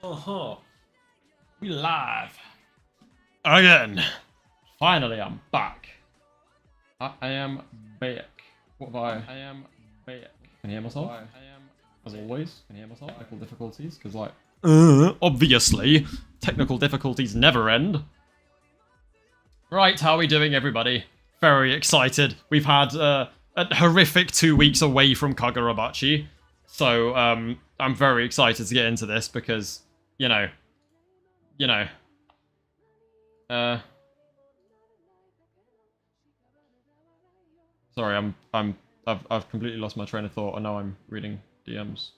Uh-huh. We live. Again. Finally, I'm back. I am back. What have I am back. Can you hear myself? As always, can you hear myself? Technical difficulties, because like, obviously, technical difficulties never end. Right, how are we doing, everybody? Very excited. We've had a horrific 2 weeks away from Kagurabachi, so I'm very excited to get into this because, sorry, I've completely lost my train of thought, and now I'm reading DMs.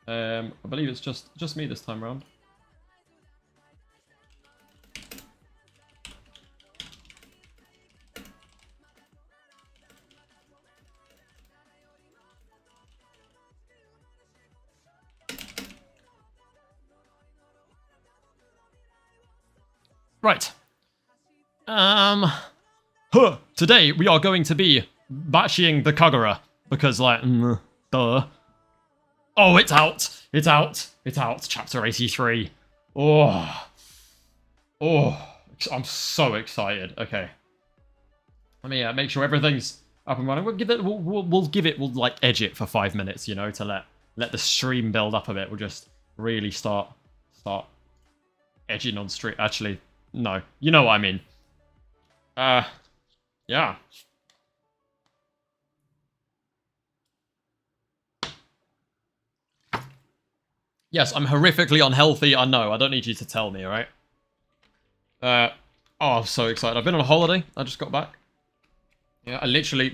I believe it's just me this time round. Right. Today we are going to be batching the Kagura because, like, duh. Oh, it's out! It's out! It's out! Chapter 83. Oh, I'm so excited. Okay, let me make sure everything's up and running. We'll give it. We'll like edge it for 5 minutes, to let the stream build up a bit. We'll just really start edging on stream. Actually, no, you know what I mean. Yeah. Yes, I'm horrifically unhealthy, I know. I don't need you to tell me, alright? Oh, I'm so excited. I've been on a holiday. I just got back. Yeah, I literally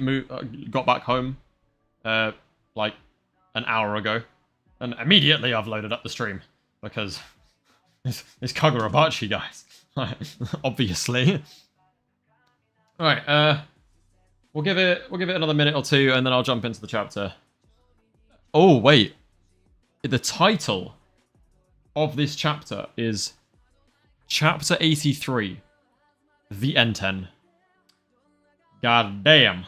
got back home, like, an hour ago. And immediately I've loaded up the stream. Because it's Kagurabachi, guys. Obviously. Alright, we'll give it another minute or two, and then I'll jump into the chapter. Oh, wait. The title of this chapter is Chapter 83, The Enten. God damn.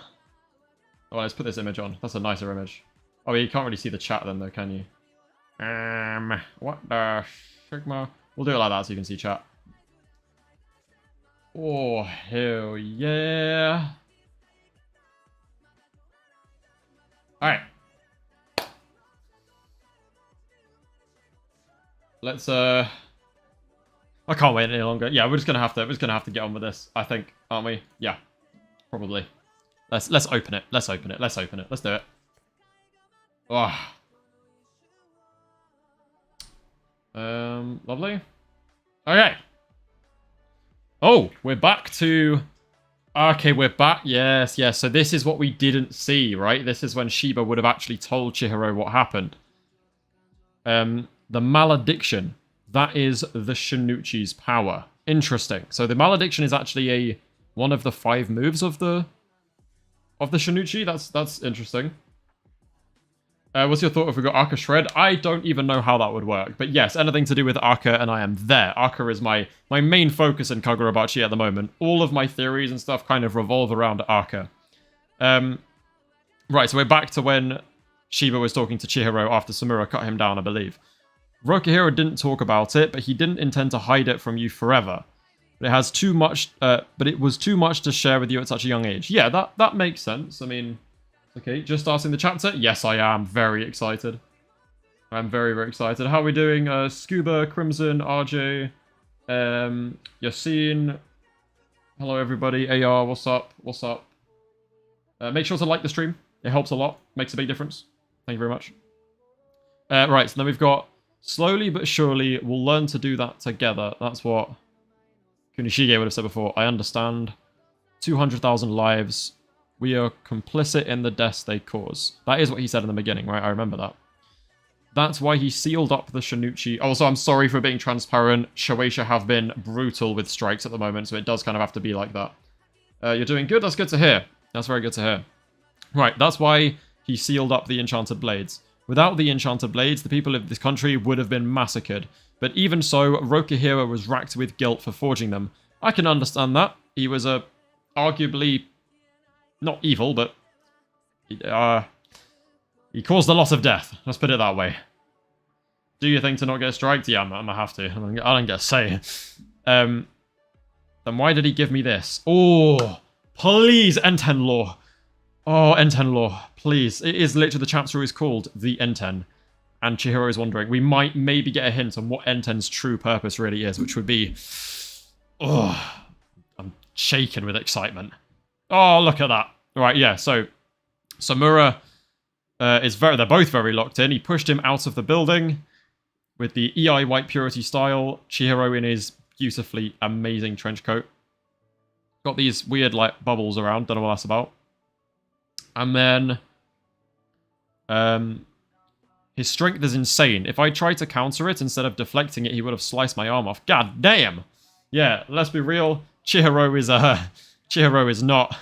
Oh, let's put this image on. That's a nicer image. Oh, you can't really see the chat then, though, can you? What the Sigma? We'll do it like that so you can see chat. Oh, hell yeah. Alright. Let's I can't wait any longer. Yeah, we're just gonna have to get on with this, I think, aren't we? Yeah. Probably. Let's open it. Let's open it. Let's open it. Let's do it. Oh. Lovely. Okay. Oh, we're back to... Okay, we're back. Yes, yes. So this is what we didn't see, right? This is when Shiba would have actually told Chihiro what happened. The malediction. That is the Shinichi's power. Interesting. So the malediction is actually one of the 5 moves of the Shinichi. That's interesting. What's your thought if we got Arca Shred? I don't even know how that would work. But yes, anything to do with Arca, and I am there. Arca is my main focus in Kagurabachi at the moment. All of my theories and stuff kind of revolve around Arca. Right, so we're back to when Shiba was talking to Chihiro after Samura cut him down, I believe. Rokuhiro didn't talk about it, but he didn't intend to hide it from you forever. But it has too much. But it was too much to share with you at such a young age. Yeah, that makes sense. I mean, okay. Just starting the chapter. Yes, I am very excited. I'm very, very excited. How are we doing? Scuba, Crimson, RJ, Yassine. Hello, everybody. AR, what's up? What's up? Make sure to like the stream. It helps a lot. Makes a big difference. Thank you very much. Right, so then we've got slowly but surely we'll learn to do that together. That's what Kunishige would have said before. I understand. 200,000 lives. We are complicit in the deaths they cause. That is what he said in the beginning, right? I remember that. That's why he sealed up the Shinichi. Also, I'm sorry for being transparent. Shueisha have been brutal with strikes at the moment, so it does kind of have to be like that. You're doing good? That's good to hear. That's very good to hear. Right, that's why he sealed up the Enchanted Blades. Without the Enchanted Blades, the people of this country would have been massacred. But even so, Rokuhiro was racked with guilt for forging them. I can understand that. He was arguably not evil, but He caused a lot of death. Let's put it that way. Do you think to not get striked? Yeah, I'm gonna have to. I don't get a say. Then why did he give me this? Oh, please, enten law. Oh, enten law, please. It is literally the chapter is called The Enten. And Chihiro is wondering, we might maybe get a hint on what Enten's true purpose really is, which would be... Oh, I'm shaking with excitement. Oh, look at that. Right, yeah, so Samura they're both very locked in. He pushed him out of the building with the EI White Purity style. Chihiro in his beautifully amazing trench coat. Got these weird, like, bubbles around. Don't know what that's about. And then... his strength is insane. If I tried to counter it, instead of deflecting it, he would have sliced my arm off. God damn! Yeah, let's be real. Chihiro is not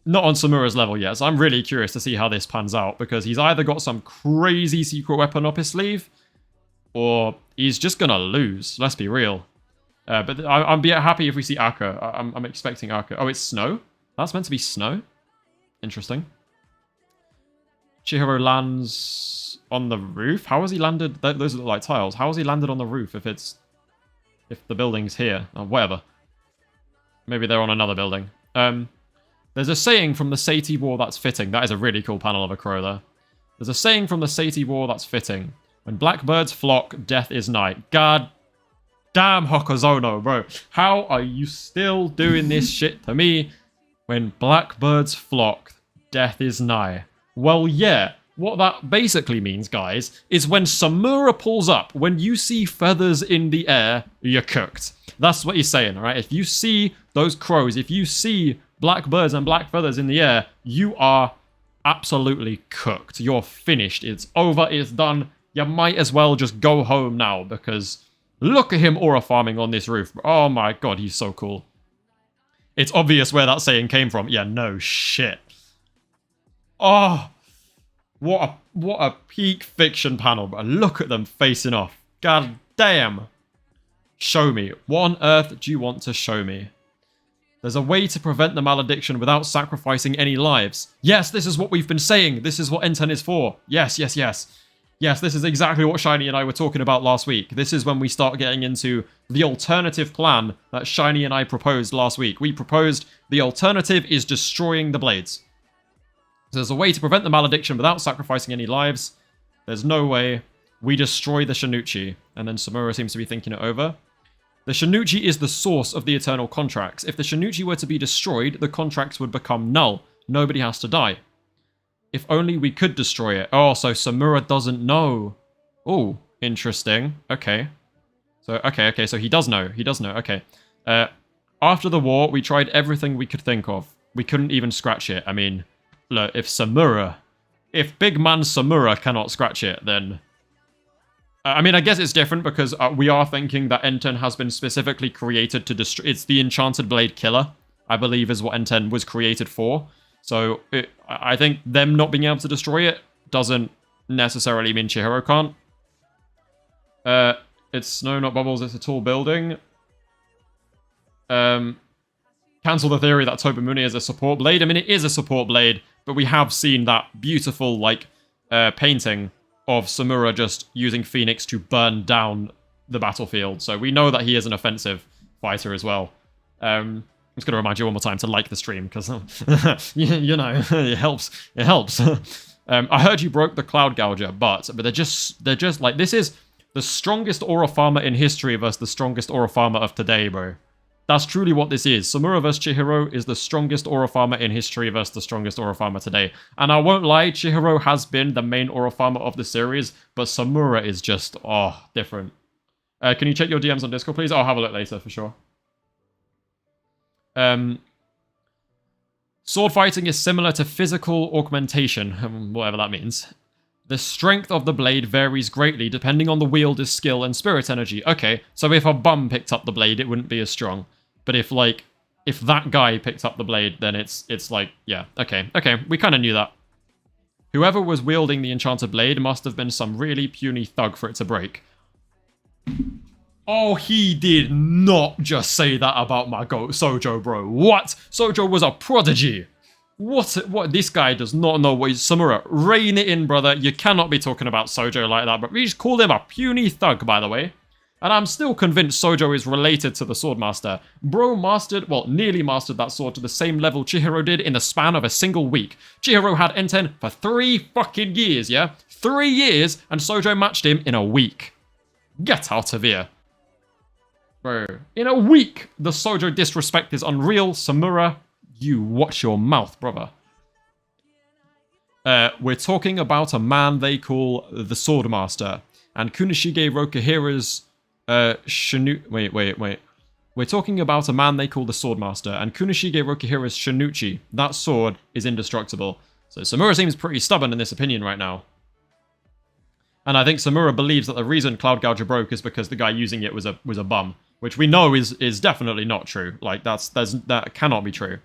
on Samura's level yet, so I'm really curious to see how this pans out, because he's either got some crazy secret weapon up his sleeve, or he's just gonna lose. Let's be real. But I'll be happy if we see Akka. I'm expecting Akka. Oh, it's snow? That's meant to be snow? Interesting. Chihiro lands on the roof. How has he landed? Those look like tiles. How has he landed on the roof if the building's here? Or whatever. Maybe they're on another building. There's a saying from the Sati War that's fitting. That is a really cool panel of a crow there. There's a saying from the Sati War that's fitting. When blackbirds flock, death is nigh. God damn, Hokuzono, bro. How are you still doing this shit to me? When blackbirds flock, death is nigh. Well, yeah. What that basically means, guys, is when Samura pulls up, when you see feathers in the air, you're cooked. That's what he's saying, all right? If you see those crows, if you see black birds and black feathers in the air, you are absolutely cooked. You're finished. It's over. It's done. You might as well just go home now, because look at him aura farming on this roof. Oh my god, he's so cool. It's obvious where that saying came from. Yeah, no shit. Oh... What a peak fiction panel, bro. Look at them facing off. God damn. Show me. What on earth do you want to show me? There's a way to prevent the malediction without sacrificing any lives. Yes, this is what we've been saying. This is what enten is for. Yes, yes, yes. Yes, this is exactly what Shiny and I were talking about last week. This is when we start getting into the alternative plan that Shiny and I proposed last week. We proposed the alternative is destroying the blades. There's a way to prevent the malediction without sacrificing any lives. There's no way. We destroy the Shinichi. And then Samura seems to be thinking it over. The Shinichi is the source of the eternal contracts. If the Shinichi were to be destroyed, the contracts would become null. Nobody has to die. If only we could destroy it. Oh, so Samura doesn't know. Oh, interesting. Okay. So, okay, so he does know. He does know. Okay. After the war, we tried everything we could think of. We couldn't even scratch it. I mean... Look, if big man Samura cannot scratch it, then... I mean, I guess it's different because we are thinking that enten has been specifically created to destroy... It's the Enchanted Blade Killer, I believe is what enten was created for. So, I think them not being able to destroy it doesn't necessarily mean Chihiro can't. It's snow, not bubbles, it's a tall building. Cancel the theory that Tobimune is a support blade. I mean, it is a support blade, but we have seen that beautiful, like, painting of Samura just using Phoenix to burn down the battlefield. So we know that he is an offensive fighter as well. I'm just going to remind you one more time to like the stream, because, you know, it helps. It helps. I heard you broke the Cloud Gouger, but they're just, like, this is the strongest aura farmer in history versus the strongest aura farmer of today, bro. That's truly what this is. Samura vs. Chihiro is the strongest aura farmer in history versus the strongest aura farmer today. And I won't lie, Chihiro has been the main aura farmer of the series, but Samura is just, different. Can you check your DMs on Discord, please? I'll have a look later, for sure. Sword fighting is similar to physical augmentation, whatever that means. The strength of the blade varies greatly depending on the wielder's skill and spirit energy. Okay, so if a bum picked up the blade, it wouldn't be as strong. But if that guy picked up the blade, then it's like, yeah, okay, we kind of knew that. Whoever was wielding the enchanted blade must have been some really puny thug for it to break. Oh, he did not just say that about my goat Sojo, bro. What? Sojo was a prodigy. What? This guy does not know what he's... Samura, rein it in, brother. You cannot be talking about Sojo like that, but we just called him a puny thug, by the way. And I'm still convinced Sojo is related to the Swordmaster. Bro mastered, well, nearly mastered that sword to the same level Chihiro did in the span of a single week. Chihiro had enten for 3 fucking years, yeah? 3 years, and Sojo matched him in a week. Get out of here. Bro, in a week, the Sojo disrespect is unreal. Samura, you watch your mouth, brother. We're talking about a man they call the Swordmaster. And Kunishige Rokuhira's... Wait. We're talking about a man they call the Swordmaster, and Kunishige Rokuhira's Shinuchi. That sword is indestructible. So Samura seems pretty stubborn in this opinion right now. And I think Samura believes that the reason Cloud Gouger broke is because the guy using it was a bum. Which we know is definitely not true. Like, that cannot be true.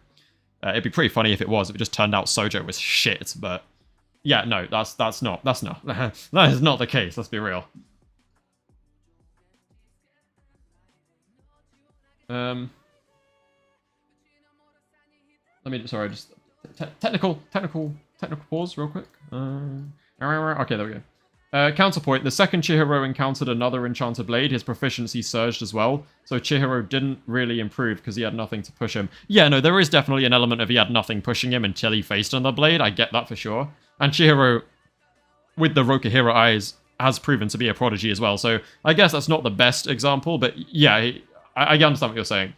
It'd be pretty funny if it was. If it just turned out Sojo was shit, but... Yeah, no, that's not. That is not the case, let's be real. Let me, sorry, just technical pause real quick. Okay, there we go. Counterpoint, the second Chihiro encountered another enchanted blade, his proficiency surged as well, so Chihiro didn't really improve because he had nothing to push him. Yeah, no, there is definitely an element of he had nothing pushing him until he faced another blade, I get that for sure. And Chihiro, with the Rokuhira eyes, has proven to be a prodigy as well, so I guess that's not the best example, but yeah, I understand what you're saying.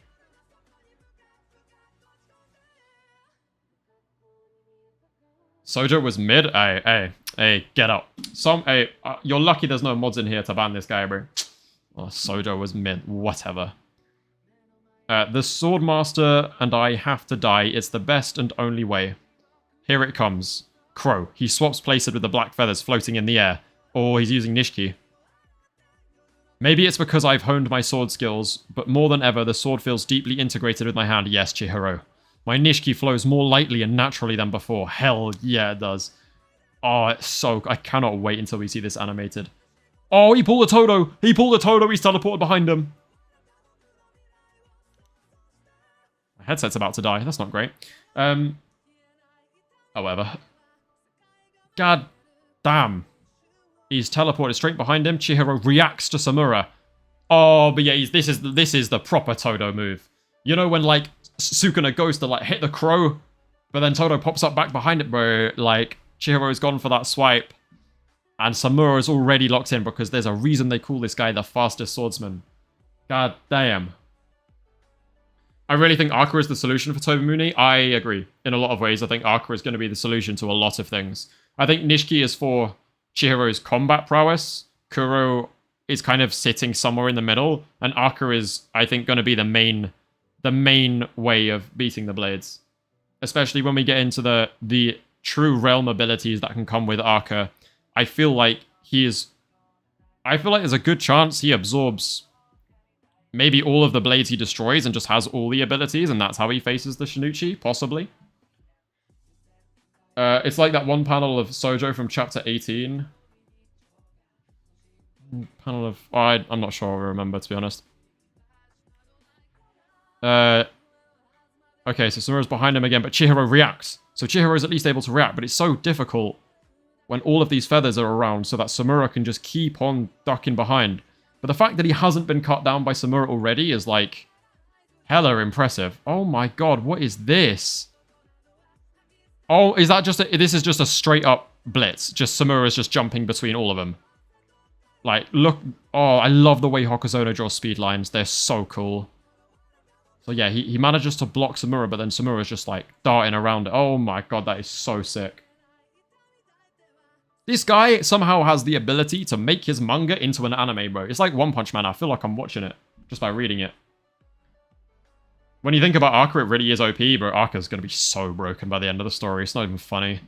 Sojo was mid? Hey, get out. You're lucky there's no mods in here to ban this guy, bro. Oh, Sojo was mid. Whatever. The Swordmaster and I have to die. It's the best and only way. Here it comes. Crow. He swaps places with the black feathers floating in the air. Or he's using Nishiki. Maybe it's because I've honed my sword skills, but more than ever, the sword feels deeply integrated with my hand. Yes, Chihiro. My Nishiki flows more lightly and naturally than before. Hell yeah, it does. Oh, it's so... I cannot wait until we see this animated. Oh, he pulled a Todo! He pulled a Todo! He's teleported behind him. My headset's about to die. That's not great. However. God damn. He's teleported straight behind him. Chihiro reacts to Samura. Oh, but yeah, this is the proper Todo move. You know when, like, Sukuna goes to, like, hit the crow, but then Todo pops up back behind it, bro. Like, Chihiro's gone for that swipe, and Samura is already locked in because there's a reason they call this guy the fastest swordsman. God damn. I really think Arca is the solution for Tobimune. I agree. In a lot of ways, I think Arca is going to be the solution to a lot of things. I think Nishiki is for Chihiro's combat prowess. Kuro is kind of sitting somewhere in the middle, and Arca is, I think, going to be the main way of beating the blades. Especially when we get into the true realm abilities that can come with Arca. I feel like there's a good chance he absorbs maybe all of the blades he destroys and just has all the abilities, and that's how he faces the Shinuchi, possibly. It's like that one panel of Sojo from chapter 18. Panel of... Oh, I'm not sure I remember, to be honest. Okay, so Samura's behind him again, but Chihiro reacts. So Chihiro is at least able to react, but it's so difficult when all of these feathers are around so that Samura can just keep on ducking behind. But the fact that he hasn't been cut down by Samura already is, like, hella impressive. Oh my god, what is this? Oh, is that just this is just a straight up blitz. Just Samura's just jumping between all of them. Like, look. Oh, I love the way Hokuzono draws speed lines. They're so cool. So yeah, he manages to block Samura, but then Samura's just like darting around it. Oh my god, that is so sick. This guy somehow has the ability to make his manga into an anime, bro. It's like One Punch Man. I feel like I'm watching it just by reading it. When you think about Arca, it really is OP, but Arca's going to be so broken by the end of the story. It's not even funny.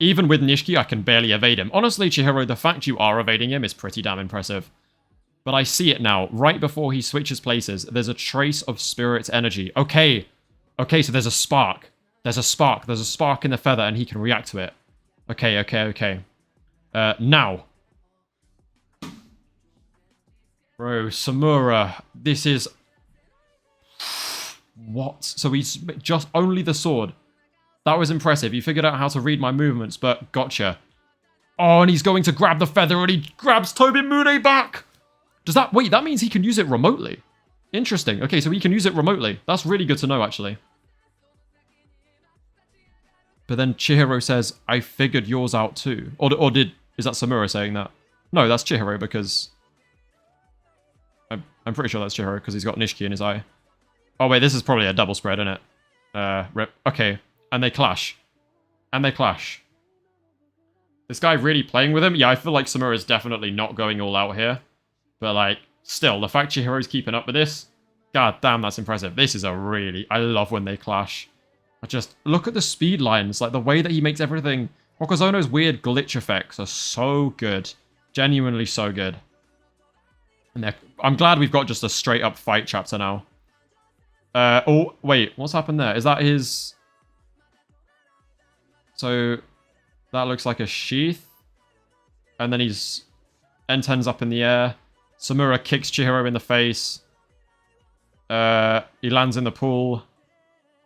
Even with Nishiki, I can barely evade him. Honestly, Chihiro, the fact you are evading him is pretty damn impressive. But I see it now. Right before he switches places, there's a trace of spirit energy. Okay. Okay, so there's a spark. There's a spark. There's a spark in the feather, and he can react to it. Okay. Now. Bro, Samura. This is... What? So he's just only the sword. That was impressive. He figured out how to read my movements, but gotcha. Oh, and he's going to grab the feather, and he grabs Tobimune back! Does that... Wait, that means he can use it remotely. Interesting. Okay, so he can use it remotely. That's really good to know, actually. But then Chihiro says, I figured yours out too. Or did... Is that Samura saying that? No, that's Chihiro, because... I'm pretty sure that's Chihiro, because he's got Nishiki in his eye. Oh, wait, this is probably a double spread, isn't it? Rip. Okay. And they clash. And they clash. This guy really playing with him? Yeah, I feel like Samura's definitely not going all out here. But, like, still, the fact Chihiro's keeping up with this, god damn, that's impressive. This is a really... I love when they clash. I just... Look at the speed lines. Like, the way that he makes everything... Hokuzono's weird glitch effects are so good. Genuinely so good. And I'm glad we've got just a straight-up fight chapter now. Oh, wait, what's happened there? Is that his... So, that looks like a sheath. And then he's... Enten's up in the air. Samura kicks Chihiro in the face. He lands in the pool.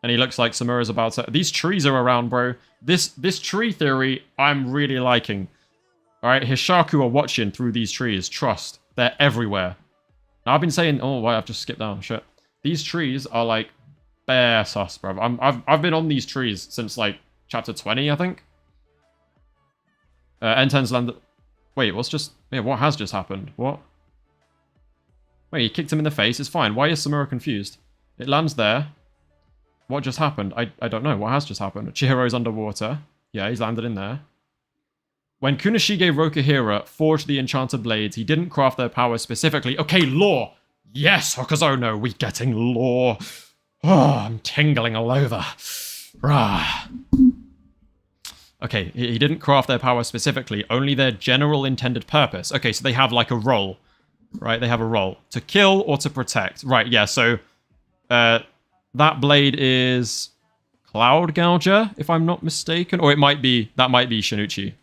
And he looks like Samura's about to... These trees are around, bro. This tree theory, I'm really liking. Alright, Hishaku are watching through these trees. Trust. They're everywhere. Now, I've been saying... Oh, wait, I've just skipped down. Shit. These trees are, like, bare sus, bro. I've been on these trees since, like, chapter 20, I think. Enten's landed... Wait, what's just... Yeah, what has just happened? What? Wait, he kicked him in the face. It's fine. Why is Samura confused? It lands there. What just happened? I don't know. What has just happened? Chihiro's underwater. Yeah, he's landed in there. When Kunishige Rokuhira forged the enchanted blades, he didn't craft their power specifically. Okay, lore! Yes, Hokuzono, we're getting lore. Oh, I'm tingling all over. Rah. Okay, he didn't craft their power specifically, only their general intended purpose. Okay, so they have like a role, right? They have a role. To kill or to protect. Right, yeah, so that blade is Cloud Gouger, if I'm not mistaken. Or it might be, that might be Shinichi.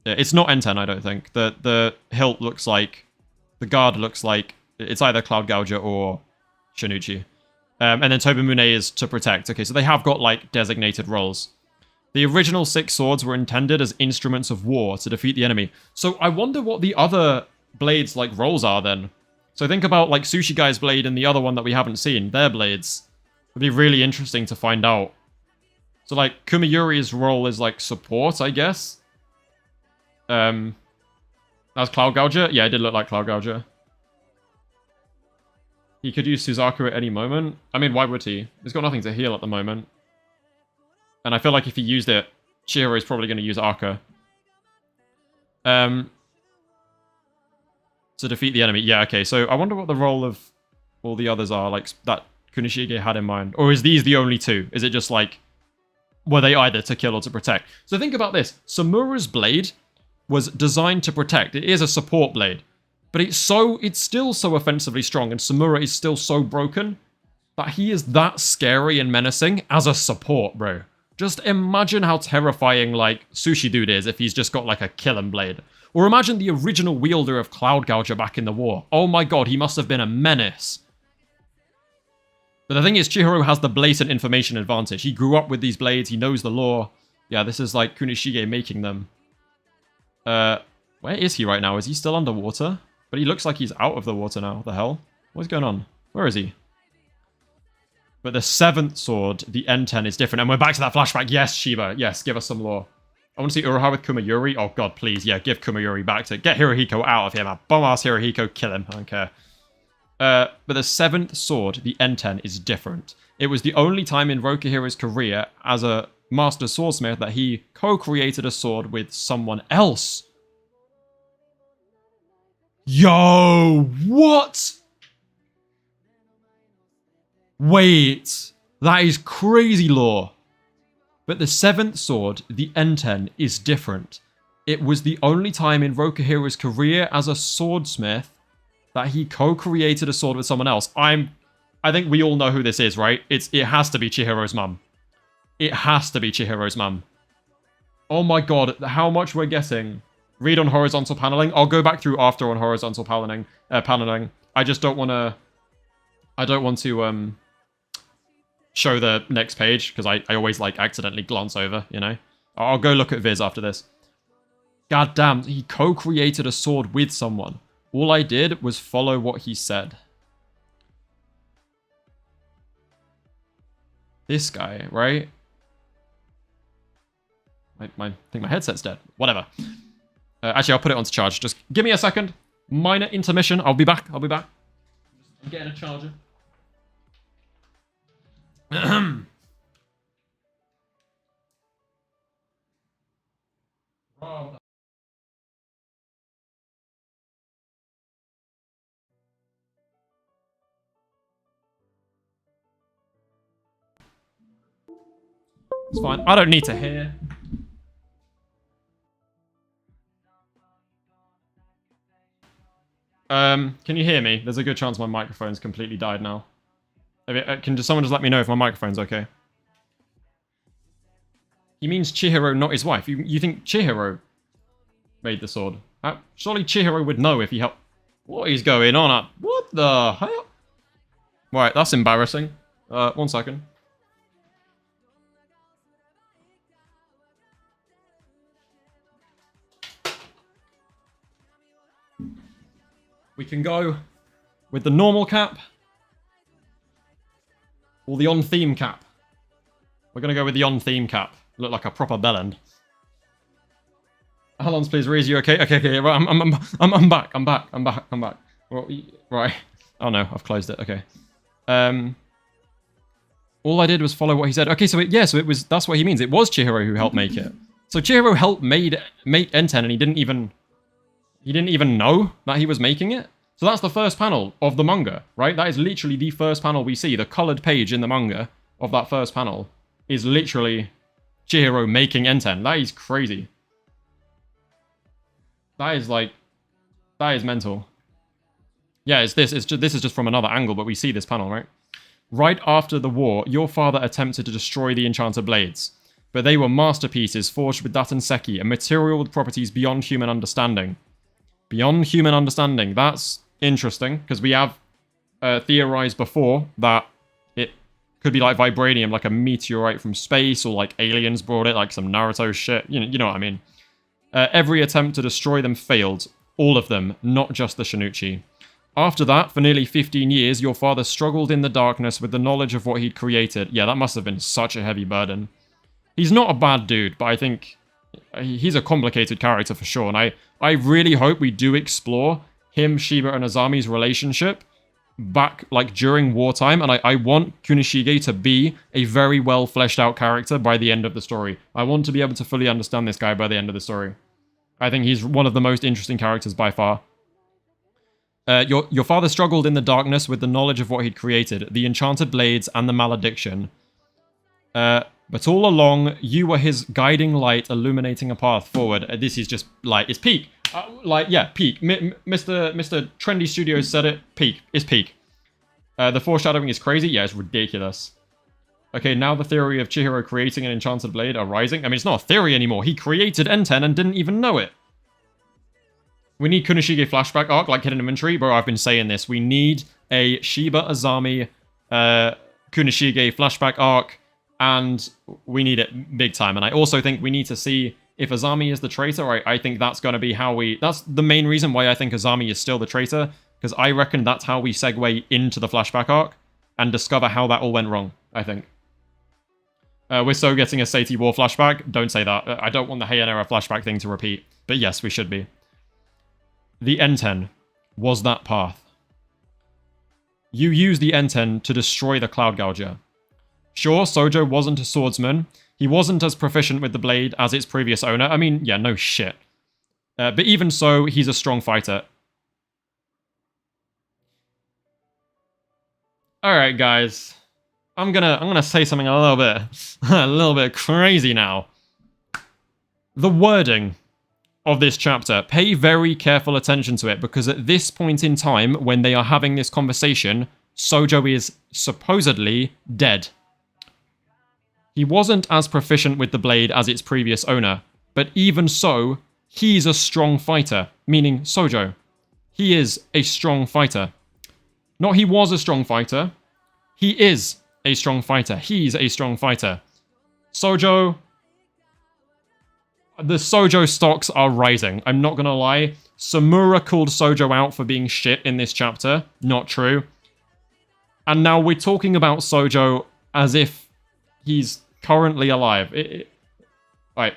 It's not Enten, I don't think. The hilt looks like, the guard looks like, it's either Cloud Gouger or Shinichi. And then Tobimune is to protect. Okay, so they have got like designated roles. The original 6 swords were intended as instruments of war to defeat the enemy. So I wonder what the other blades like roles are then. So think about like Sushi Guy's blade and the other one that we haven't seen. Their blades. It'd be really interesting to find out. So like Kumayuri's role is like support, I guess. That's Cloud Gouger? Yeah, it did look like Cloud Gouger. He could use Suzaku at any moment. I mean, why would he? He's got nothing to heal at the moment. And I feel like if he used it, Chihiro is probably going to use Aka. To defeat the enemy. Yeah, okay. So I wonder what the role of all the others are, like, that Kunishige had in mind. Or is these the only 2? Is it just like, were they either to kill or to protect? So think about this. Samura's blade was designed to protect. It is a support blade. But it's still so offensively strong, and Samura is still so broken that he is that scary and menacing as a support, bro. Just imagine how terrifying, like, Sushi Dude is if he's just got, like, a killing blade. Or imagine the original wielder of Cloud Gouger back in the war. Oh my god, he must have been a menace. But the thing is, Chihiro has the blatant information advantage. He grew up with these blades, he knows the lore. Yeah, this is, like, Kunishige making them. Where is he right now? Is he still underwater? But he looks like he's out of the water now. What the hell? What's going on? Where is he? But the 7th sword, the enten, is different. And we're back to that flashback. Yes, Shiba. Yes, give us some lore. I want to see Uruha with Kumayuri. Oh, God, please. Yeah, give Kumayuri back to... Get Hirohiko out of here, man. Bomb-ass Hirohiko. Kill him. I don't care. But the 7th sword, the enten, is different. It was the only time in Rokuhira's career as a master swordsmith that he co-created a sword with someone else. Yo! What? Wait, that is crazy lore. But the 7th sword, the enten, is different. It was the only time in Rokuhira's career as a swordsmith that he co-created a sword with someone else. I think we all know who this is, right? It has to be Chihiro's mum. It has to be Chihiro's mum. Oh my god, how much we're getting. Read on horizontal paneling. I'll go back through after on horizontal paneling. I just don't want to... I don't want to show the next page, because I always, like, accidentally glance over, you know? I'll go look at Viz after this. God damn, he co-created a sword with someone. All I did was follow what he said. This guy, right? I think my headset's dead. Whatever. Actually, I'll put it onto charge. Just give me a second. Minor intermission. I'll be back. I'll be back. I'm getting a charger. It's fine. I don't need to hear. Can you hear me? There's a good chance my microphone's completely died now. Can someone just let me know if my microphone's okay? He means Chihiro, not his wife. You think Chihiro made the sword? Surely Chihiro would know if he helped. What is going on? What the hell? Right, that's embarrassing. 1 second. We can go with the normal cap or the on-theme cap. We're going to go with the on-theme cap. Look like a proper bellend. Allons, please, Reese, you okay? Okay, right, I'm back. I'm back. Right. Oh no, I've closed it. Okay. All I did was follow what he said. Okay, so that's what he means. It was Chihiro who helped make it. So Chihiro helped make enten, and he didn't even know that he was making it. So that's the first panel of the manga, right? That is literally the first panel we see. The colored page in the manga of that first panel is literally Chihiro making enten. That is crazy. That is mental. Yeah, this is just from another angle, but we see this panel, right? Right after the war, your father attempted to destroy the enchanted blades, but they were masterpieces forged with Datenseki, a material with properties beyond human understanding. Beyond human understanding. That's interesting, because we have theorized before that it could be like vibranium, like a meteorite from space, or like aliens brought it, like some Naruto shit. You know what I mean. Every attempt to destroy them failed. All of them, not just the Shinichi. After that, for nearly 15 years, your father struggled in the darkness with the knowledge of what he'd created. Yeah, that must have been such a heavy burden. He's not a bad dude, but I think he's a complicated character for sure, and I really hope we do explore him, Shiba, and Azami's relationship back, like, during wartime, and I want Kunishige to be a very well fleshed out character by the end of the story. I want to be able to fully understand this guy by the end of the story. I think he's one of the most interesting characters by far. Your father struggled in the darkness with the knowledge of what he'd created, the enchanted blades and the malediction. But all along, you were his guiding light, illuminating a path forward. This is just, like, it's peak. Peak. Mr. Trendy Studios said it. Peak. It's peak. The foreshadowing is crazy. Yeah, it's ridiculous. Okay, now the theory of Chihiro creating an enchanted blade arising. I mean, it's not a theory anymore. He created enten and didn't even know it. We need Kunishige flashback arc, like Hidden Inventory. Bro, I've been saying this. We need a Shiba Azami Kunishige flashback arc, and we need it big time. And I also think we need to see if Azami is the traitor. I think that's going to be how we... That's the main reason why I think Azami is still the traitor, because I reckon that's how we segue into the flashback arc and discover how that all went wrong, I think. We're so getting a Seiti War flashback. Don't say that. I don't want the Heian era flashback thing to repeat. But yes, we should be. The enten was that path. You used the enten to destroy the Cloud Gouger. Sure, Sojo wasn't a swordsman. He wasn't as proficient with the blade as its previous owner. I mean, yeah, no shit. But even so, he's a strong fighter. Alright, guys. I'm gonna say something a little bit crazy now. The wording of this chapter, pay very careful attention to it, because at this point in time, when they are having this conversation, Sojo is supposedly dead. He wasn't as proficient with the blade as its previous owner, but even so, he's a strong fighter, meaning Sojo. He is a strong fighter. Not he was a strong fighter, he is a strong fighter. He's a strong fighter. Sojo. The Sojo stocks are rising. I'm not gonna lie. Samura called Sojo out for being shit in this chapter. Not true. And now we're talking about Sojo as if he's currently alive. Right.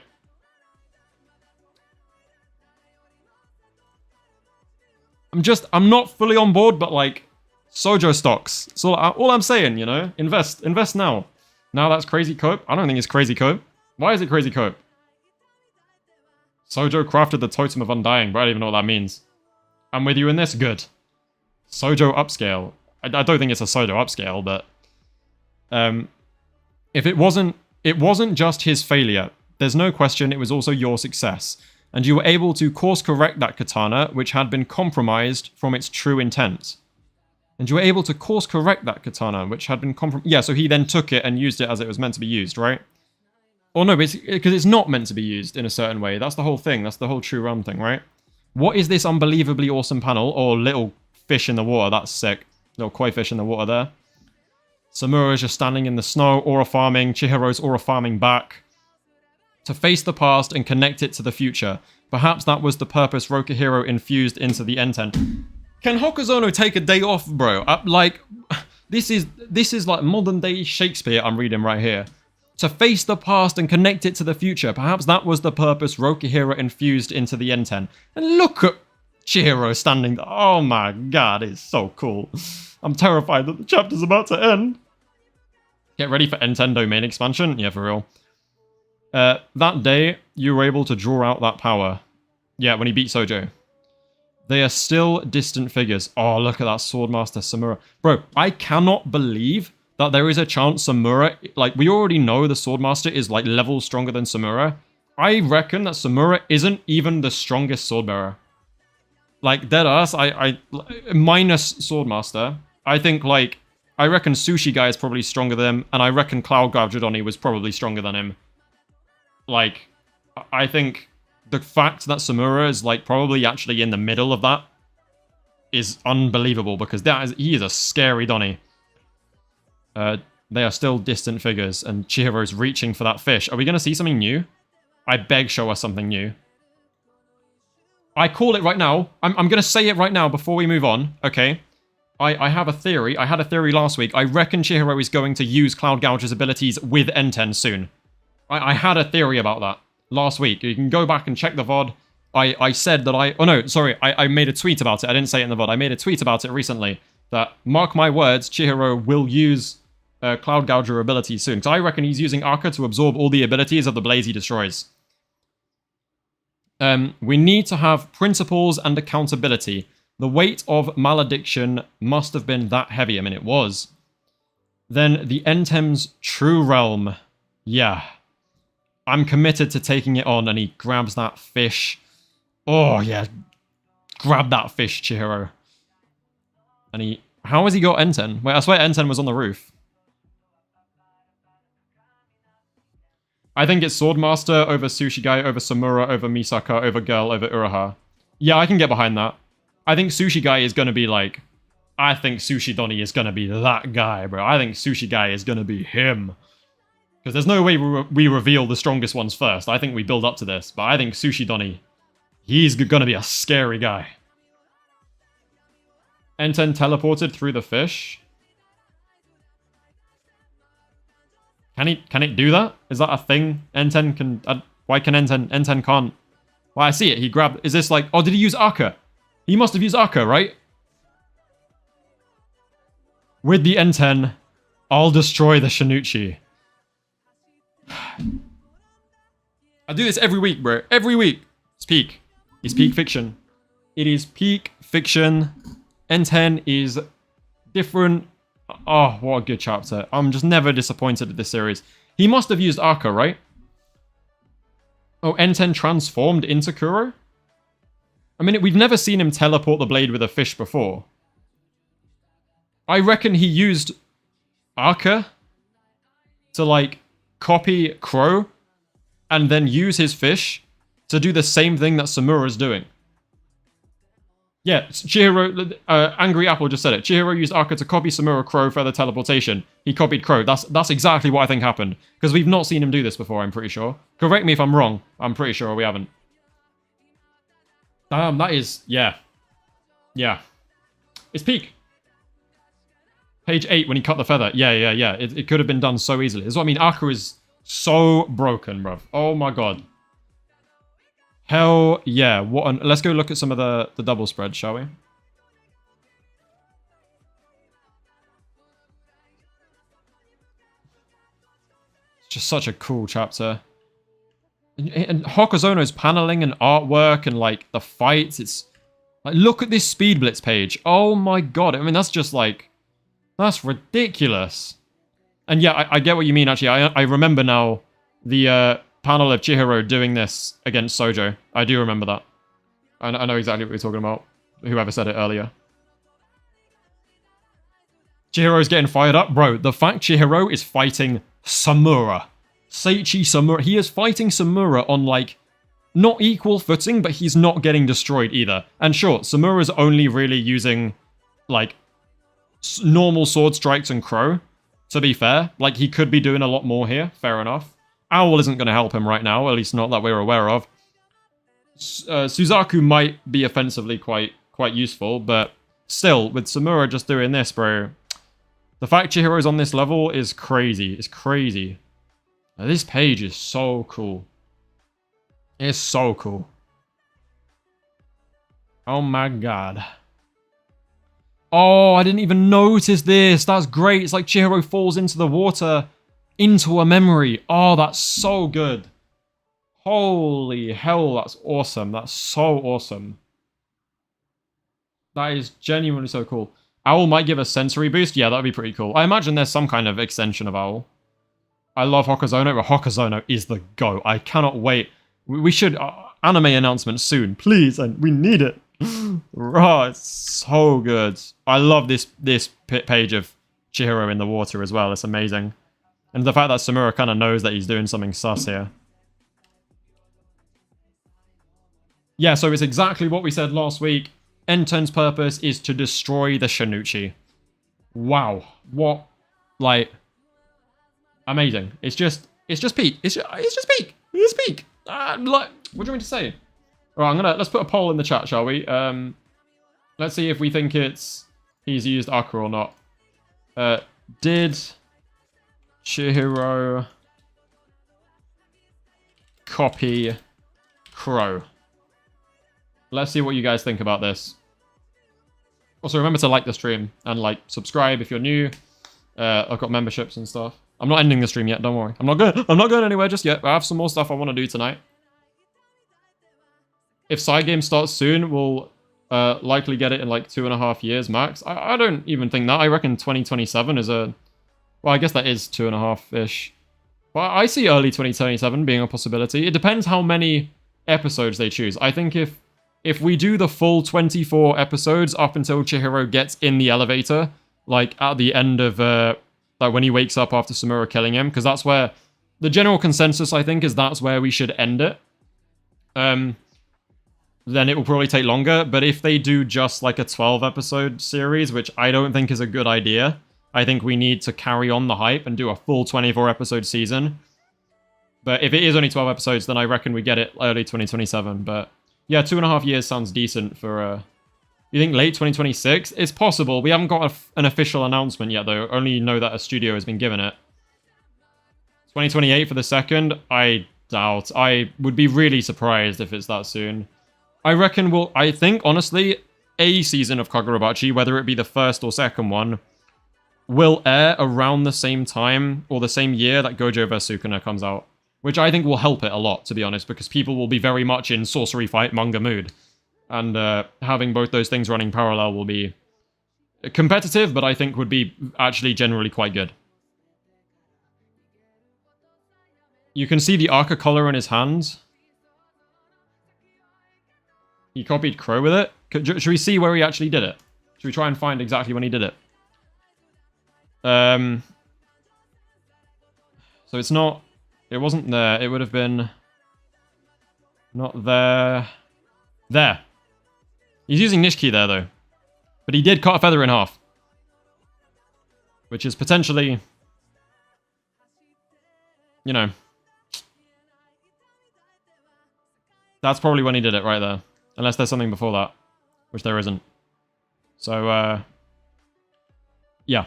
I'm not fully on board, but like, Sojo stocks. So all I'm saying, you know, invest now. Now that's crazy cope. I don't think it's crazy cope. Why is it crazy cope? Sojo crafted the Totem of Undying, but I don't even know what that means. I'm with you in this? Good. Sojo upscale. I don't think it's a Sojo upscale, but... if it wasn't just his failure. There's no question it was also your success. And you were able to course correct that katana, which had been compromised from its true intent. And you were able to course correct that katana, which had been compromised. Yeah, so he then took it and used it as it was meant to be used, right? Or no, because it's not meant to be used in a certain way. That's the whole thing. That's the whole true realm thing, right? What is this unbelievably awesome panel? Oh, little fish in the water. That's sick. Little koi fish in the water there. Samura is just standing in the snow, aura farming. Chihiro's aura farming back. To face the past and connect it to the future. Perhaps that was the purpose Rokuhiro infused into the enten. Can Hokuzono take a day off, bro? Like, this is like modern day Shakespeare I'm reading right here. To face the past and connect it to the future. Perhaps that was the purpose Rokuhiro infused into the enten. And look at Chihiro standing there. Oh my god, it's so cool. I'm terrified that the chapter's about to end. Get ready for enten domain expansion? Yeah, for real. That day, you were able to draw out that power. Yeah, when he beat Sojo. They are still distant figures. Oh, look at that Swordmaster Samura. Bro, I cannot believe that there is a chance Samura... Like, we already know the Swordmaster is, like, levels stronger than Samura. I reckon that Samura isn't even the strongest Swordbearer. Like, deadass, minus Swordmaster. I think, like... I reckon Sushi Guy is probably stronger than him, and I reckon Cloud Gavjadoni was probably stronger than him. Like, I think the fact that Samura is, like, probably actually in the middle of that is unbelievable, because he is a scary Donnie. They are still distant figures, and Chihiro's reaching for that fish. Are we going to see something new? I beg, show us something new. I call it right now. I'm going to say it right now before we move on, okay? I have a theory. I had a theory last week. I reckon Chihiro is going to use Cloud Gouge's abilities with enten soon. I had a theory about that last week. You can go back and check the VOD. I said that oh no, sorry. I made a tweet about it. I didn't say it in the VOD. I made a tweet about it recently. That, mark my words, Chihiro will use Cloud Gouger abilities soon. Because I reckon he's using Aka to absorb all the abilities of the blades he destroys. We need to have principles and accountability. The weight of malediction must have been that heavy. I mean, it was. Then the Entem's true realm. Yeah. I'm committed to taking it on, and he grabs that fish. Oh, yeah. Grab that fish, Chihiro. And he... How has he got enten? Wait, I swear enten was on the roof. I think it's Swordmaster over Sushi Guy, over Samura, over Misaka, over Girl, over Uraha. Yeah, I can get behind that. I think Sushi Guy is going to be like... I think Sushi Donnie is going to be that guy, bro. I think Sushi Guy is going to be him. Because there's no way we reveal the strongest ones first. I think we build up to this. But I think Sushi Donnie, he's going to be a scary guy. Enten teleported through the fish. Can it do that? Is that a thing? Enten can... why can Enten... Enten can't... Well, I see it. He grabbed... Is this like... Oh, did he use Aka? He must have used Aka, right? With the Enten, I'll destroy the Shinichi. I do this every week, bro. Every week. It's peak. It's peak fiction. It is peak fiction. Enten is different. Oh, what a good chapter. I'm just never disappointed with this series. He must have used Aka, right? Oh, Enten transformed into Kuro? I mean, we've never seen him teleport the blade with a fish before. I reckon he used Aka to, like, copy Crow and then use his fish to do the same thing that Samura's doing. Yeah, Chihiro, Angry Apple just said it. Chihiro used Aka to copy Samura Crow for the teleportation. He copied Crow. That's exactly what I think happened. Because we've not seen him do this before, I'm pretty sure. Correct me if I'm wrong. I'm pretty sure we haven't. Damn, that is... Yeah. Yeah. It's peak. Page 8 when he cut the feather. Yeah. It could have been done so easily. That's what I mean. Aka is so broken, bruv. Oh my god. Hell yeah. Let's go look at some of the double spreads, shall we? It's just such a cool chapter. And Hokuzono's paneling and artwork and like the fights, it's like, look at this Speed Blitz page. Oh my god. I mean, that's just like, that's ridiculous. And yeah, I get what you mean, actually. I remember now the panel of Chihiro doing this against Sojo. I do remember that. I know exactly what you're talking about. Whoever said it earlier. Chihiro's getting fired up. Bro, the fact Chihiro is fighting Samura. Seiichi Samura. He is fighting Samura on, like, not equal footing, but he's not getting destroyed either. And sure, Samura's only really using, like, normal sword strikes and Crow, to be fair. Like, he could be doing a lot more here. Fair enough. Owl isn't going to help him right now, at least not that we're aware of. Suzaku might be offensively quite useful, but still, with Samura just doing this, bro, the fact Chihiro's on this level is crazy. It's crazy. Now, this page is so cool. It's so cool. Oh my god. Oh, I didn't even notice this. That's great. It's like Chihiro falls into the water, into a memory. Oh, that's so good. Holy hell, that's awesome. That's so awesome. That is genuinely so cool. Owl might give a sensory boost. Yeah, that'd be pretty cool. I imagine there's some kind of extension of Owl. I love Hokuzono, but Hokuzono is the GOAT. I cannot wait. We should... anime announcement soon, please, and we need it. Oh, it's so good. I love this page of Chihiro in the water as well. It's amazing. And the fact that Samura kind of knows that he's doing something sus here. Yeah, so it's exactly what we said last week. Enten's purpose is to destroy the Shinichi. Wow. What? Like... amazing. It's just peak. It's just peak. It's peak. Like, what do you want me to say? All right, let's put a poll in the chat, shall we? Let's see if we think he's used Aka or not. Did Chihiro copy Crow? Let's see what you guys think about this. Also, remember to like the stream and like subscribe if you're new. I've got memberships and stuff. I'm not ending the stream yet, don't worry. I'm not going anywhere just yet. I have some more stuff I want to do tonight. If side game starts soon, we'll likely get it in like 2.5 years max. I don't even think that. I reckon 2027 is a... well, I guess that is 2.5-ish. But I see early 2027 being a possibility. It depends how many episodes they choose. I think if we do the full 24 episodes up until Chihiro gets in the elevator, like at the end of... like when he wakes up after Samura killing him, because that's where... the general consensus, I think, is that's where we should end it. Then it will probably take longer, but if they do just like a 12-episode series, which I don't think is a good idea, I think we need to carry on the hype and do a full 24-episode season. But if it is only 12 episodes, then I reckon we get it early 2027. But yeah, 2.5 years sounds decent for... you think late 2026? It's possible. We haven't got an official announcement yet, though. Only know that a studio has been given it. 2028 for the second? I doubt. I would be really surprised if it's that soon. I reckon I think, honestly, a season of Kagurabachi, whether it be the first or second one, will air around the same time or the same year that Gojo vs Sukuna comes out. Which I think will help it a lot, to be honest, because people will be very much in sorcery fight manga mood. And having both those things running parallel will be competitive, but I think would be actually generally quite good. You can see the Aka collar in his hand. He copied Crow with it. Should we see where he actually did it? Should we try and find exactly when he did it? So it's not... it wasn't there. It would have been... not there. There. He's using Nishiki there, though. But he did cut a feather in half. Which is potentially... You know... That's probably when he did it, right there. Unless there's something before that. Which there isn't. So, yeah.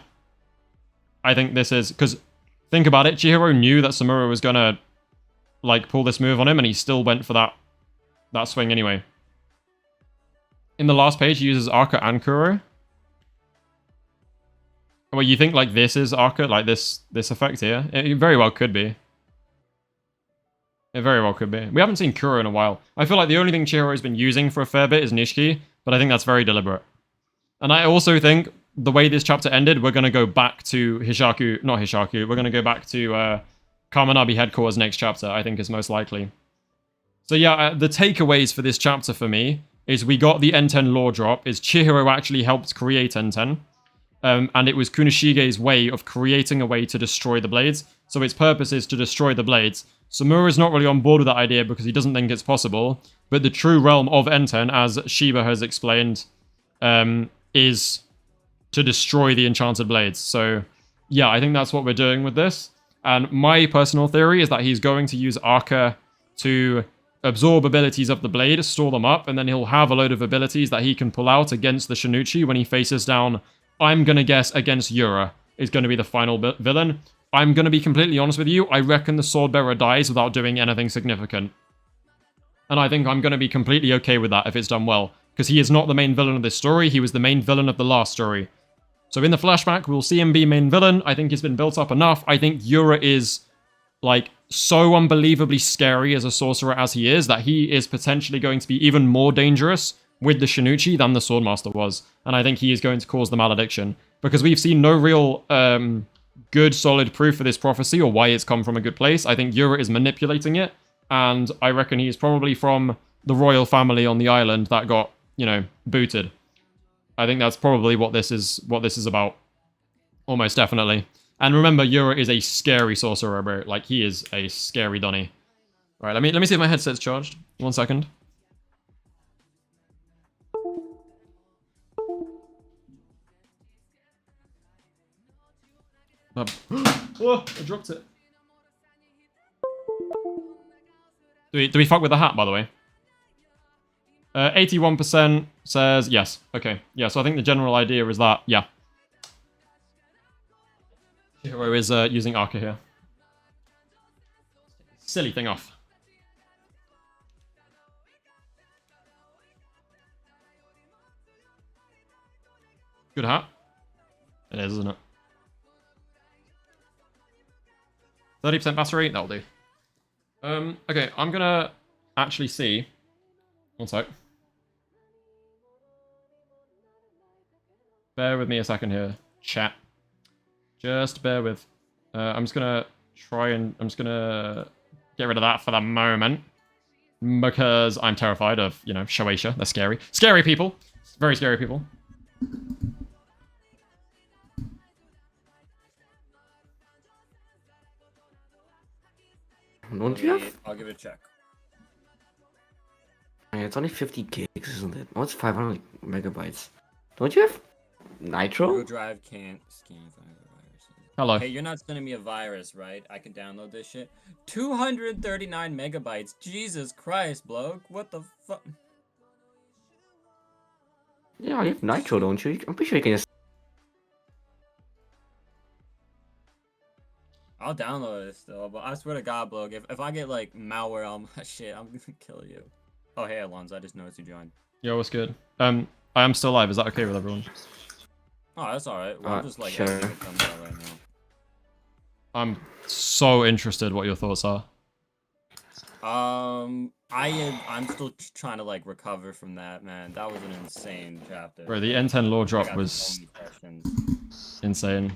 I think this is... Because, think about it. Chihiro knew that Samura was gonna, like, pull this move on him, and he still went for that swing anyway. In the last page, he uses Arca and Kuro. Well, you think, like, this is Arca? Like, this effect here? It very well could be. It very well could be. We haven't seen Kuro in a while. I feel like the only thing Chihiro's been using for a fair bit is Nishiki, but I think that's very deliberate. And I also think the way this chapter ended, we're going to go back to Hishaku... Not Hishaku. We're going to go back to Kamanabi headquarters next chapter, I think is most likely. So yeah, the takeaways for this chapter for me is we got the enten lore drop, is Chihiro actually helped create enten. And it was Kunoshige's way of creating a way to destroy the blades. So its purpose is to destroy the blades. Samura's not really on board with that idea because he doesn't think it's possible. But the true realm of enten, as Shiba has explained, is to destroy the enchanted blades. So yeah, I think that's what we're doing with this. And my personal theory is that he's going to use Arca to absorb abilities of the blade, store them up, and then he'll have a load of abilities that he can pull out against the Shinichi when he faces down, I'm going to guess, against Yura, is going to be the final villain. I'm going to be completely honest with you, I reckon the Swordbearer dies without doing anything significant. And I think I'm going to be completely okay with that if it's done well, because he is not the main villain of this story, he was the main villain of the last story. So in the flashback, we'll see him be main villain. I think he's been built up enough. I think Yura is, like, so unbelievably scary as a sorcerer as he is, that he is potentially going to be even more dangerous with the Shinichi than the Swordmaster was. And I think he is going to cause the malediction. Because we've seen no real good, solid proof for this prophecy or why it's come from a good place. I think Yura is manipulating it. And I reckon he's probably from the royal family on the island that got, you know, booted. I think that's probably what this is about. Almost definitely. And remember, Yura is a scary sorcerer, bro. Like, he is a scary Donny. Alright, let me see if my headset's charged. 1 second. Oh, I dropped it. Do we fuck with the hat, by the way? 81% says yes. Okay. Yeah, so I think the general idea is that, yeah. Chihiro is using Arca here. Silly thing off. Good hat. It is, isn't it? 30% battery? That'll do. Okay, I'm gonna actually see. 1 sec. Bear with me a second here, chat. Just bear with. I'm just gonna get rid of that for the moment. Because I'm terrified of, you know, Shueisha. They're scary. Scary people! Very scary people. Don't you have? I'll give it a check. It's only 50 gigs, isn't it? Oh, it's 500 megabytes. Don't you have Nitro? Google Drive can't scan viruses. Hello. Hey, you're not sending me a virus, right? I can download this shit. 239 megabytes. Jesus Christ, bloke. What the fuck? Yeah, you have Nitro, don't you? I'm pretty sure you can just... I'll download it still, but I swear to God, bloke, if I get, like, malware on my shit, I'm gonna kill you. Oh, hey, Allons, I just noticed you joined. Yo, what's good? I am still live. Is that okay with everyone? Oh, that's alright. Well, I'm just, like, sure. asking what comes out right now. I'm so interested what your thoughts are. I'm still trying to, like, recover from that, man. That was an insane chapter. Bro, the N10 lore I drop got was so many questions. insane.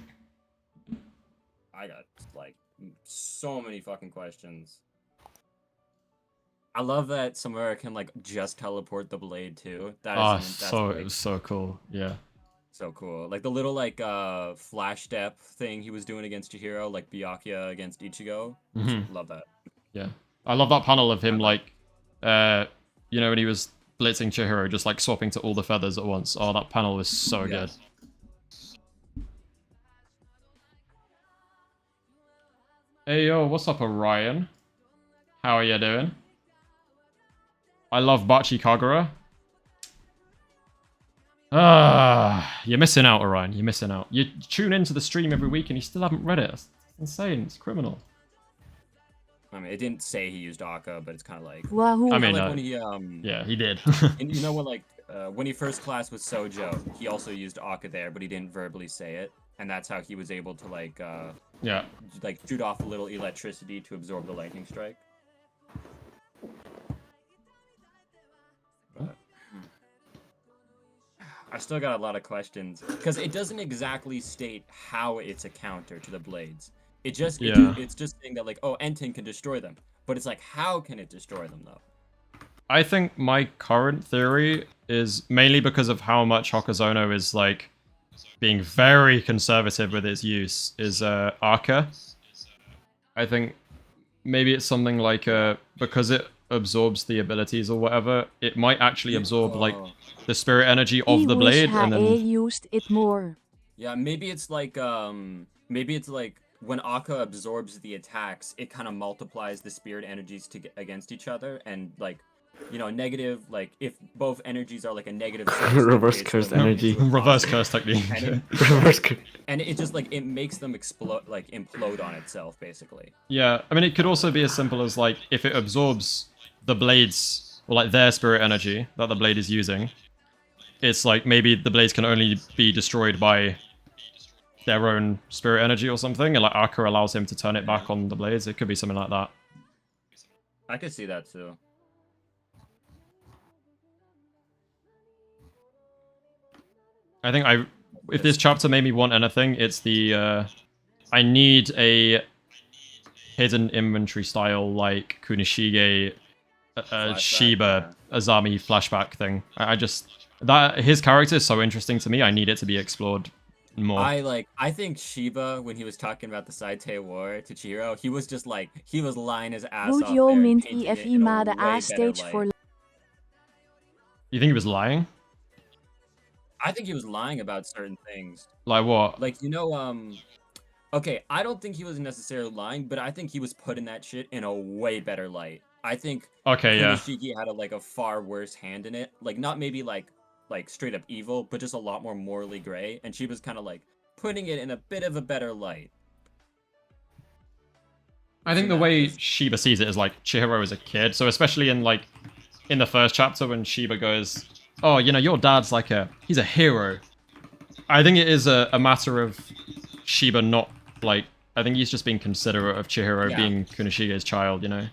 I got, like, so many fucking questions. I love that Samura can, like, just teleport the blade, too. That's it was so cool. Yeah. so cool. Like, the little, like, flash step thing he was doing against Chihiro, like Byakuya against Ichigo. Mm-hmm. Love that. Yeah. I love that panel of him, like, you know, when he was blitzing Chihiro, just like swapping to all the feathers at once. Oh, that panel was so good. Hey yo, what's up, Orion? How are you doing? I love Bachi Kagura. You're missing out, Orion. You're missing out. You tune into the stream every week and you still haven't read it. That's insane. It's criminal. I mean, it didn't say he used Akka, but it's kind of like. Wahoo. I mean, like when he yeah, he did. and you know when he first classed with Sojo, he also used Akka there, but he didn't verbally say it, and that's how he was able to like yeah. like shoot off a little electricity to absorb the lightning strike. But I still got a lot of questions because it doesn't exactly state how it's a counter to the blades. It's just saying that like, oh, enten can destroy them, but it's like, how can it destroy them though? I think my current theory is mainly because of how much Hokuzono is like being very conservative with its use is Arca. I think maybe it's something like because it absorbs the abilities or whatever, it might actually absorb like the spirit energy of the blade and then used it more. Yeah, maybe it's like when Akka absorbs the attacks, it kind of multiplies the spirit energies against each other, and like, you know, negative, like if both energies are like a negative reverse cursed energy, reverse curse technique, and it just like it makes them implode on itself basically. Yeah, I mean it could also be as simple as like if it absorbs the blades or like their spirit energy that the blade is using, it's like maybe the blades can only be destroyed by their own spirit energy or something, and like Akka allows him to turn it back on the blades. It could be something like that. I could see that too. I think if this chapter made me want anything, it's the I need a hidden inventory style like Kunishige Shiba Azami flashback thing. I just his character is so interesting to me. I need it to be explored more. I think Shiba, when he was talking about the Saitei War to Chihiro, he was just like he was lying his ass off there and painting it in a way better light. You think he was lying? I think he was lying about certain things. Like what? Like, you know, okay, I don't think he was necessarily lying, but I think he was putting that shit in a way better light. I think Kunishige had a far worse hand in it. Like, not maybe like straight up evil, but just a lot more morally gray, and she was kind of like putting it in a bit of a better light. I think the way Shiba sees it is like Chihiro is a kid, so especially in the first chapter when Shiba goes, oh, you know, your dad's like he's a hero. I think it is a matter of Shiba not like, I think he's just being considerate of Chihiro being Kunishige's child, you know.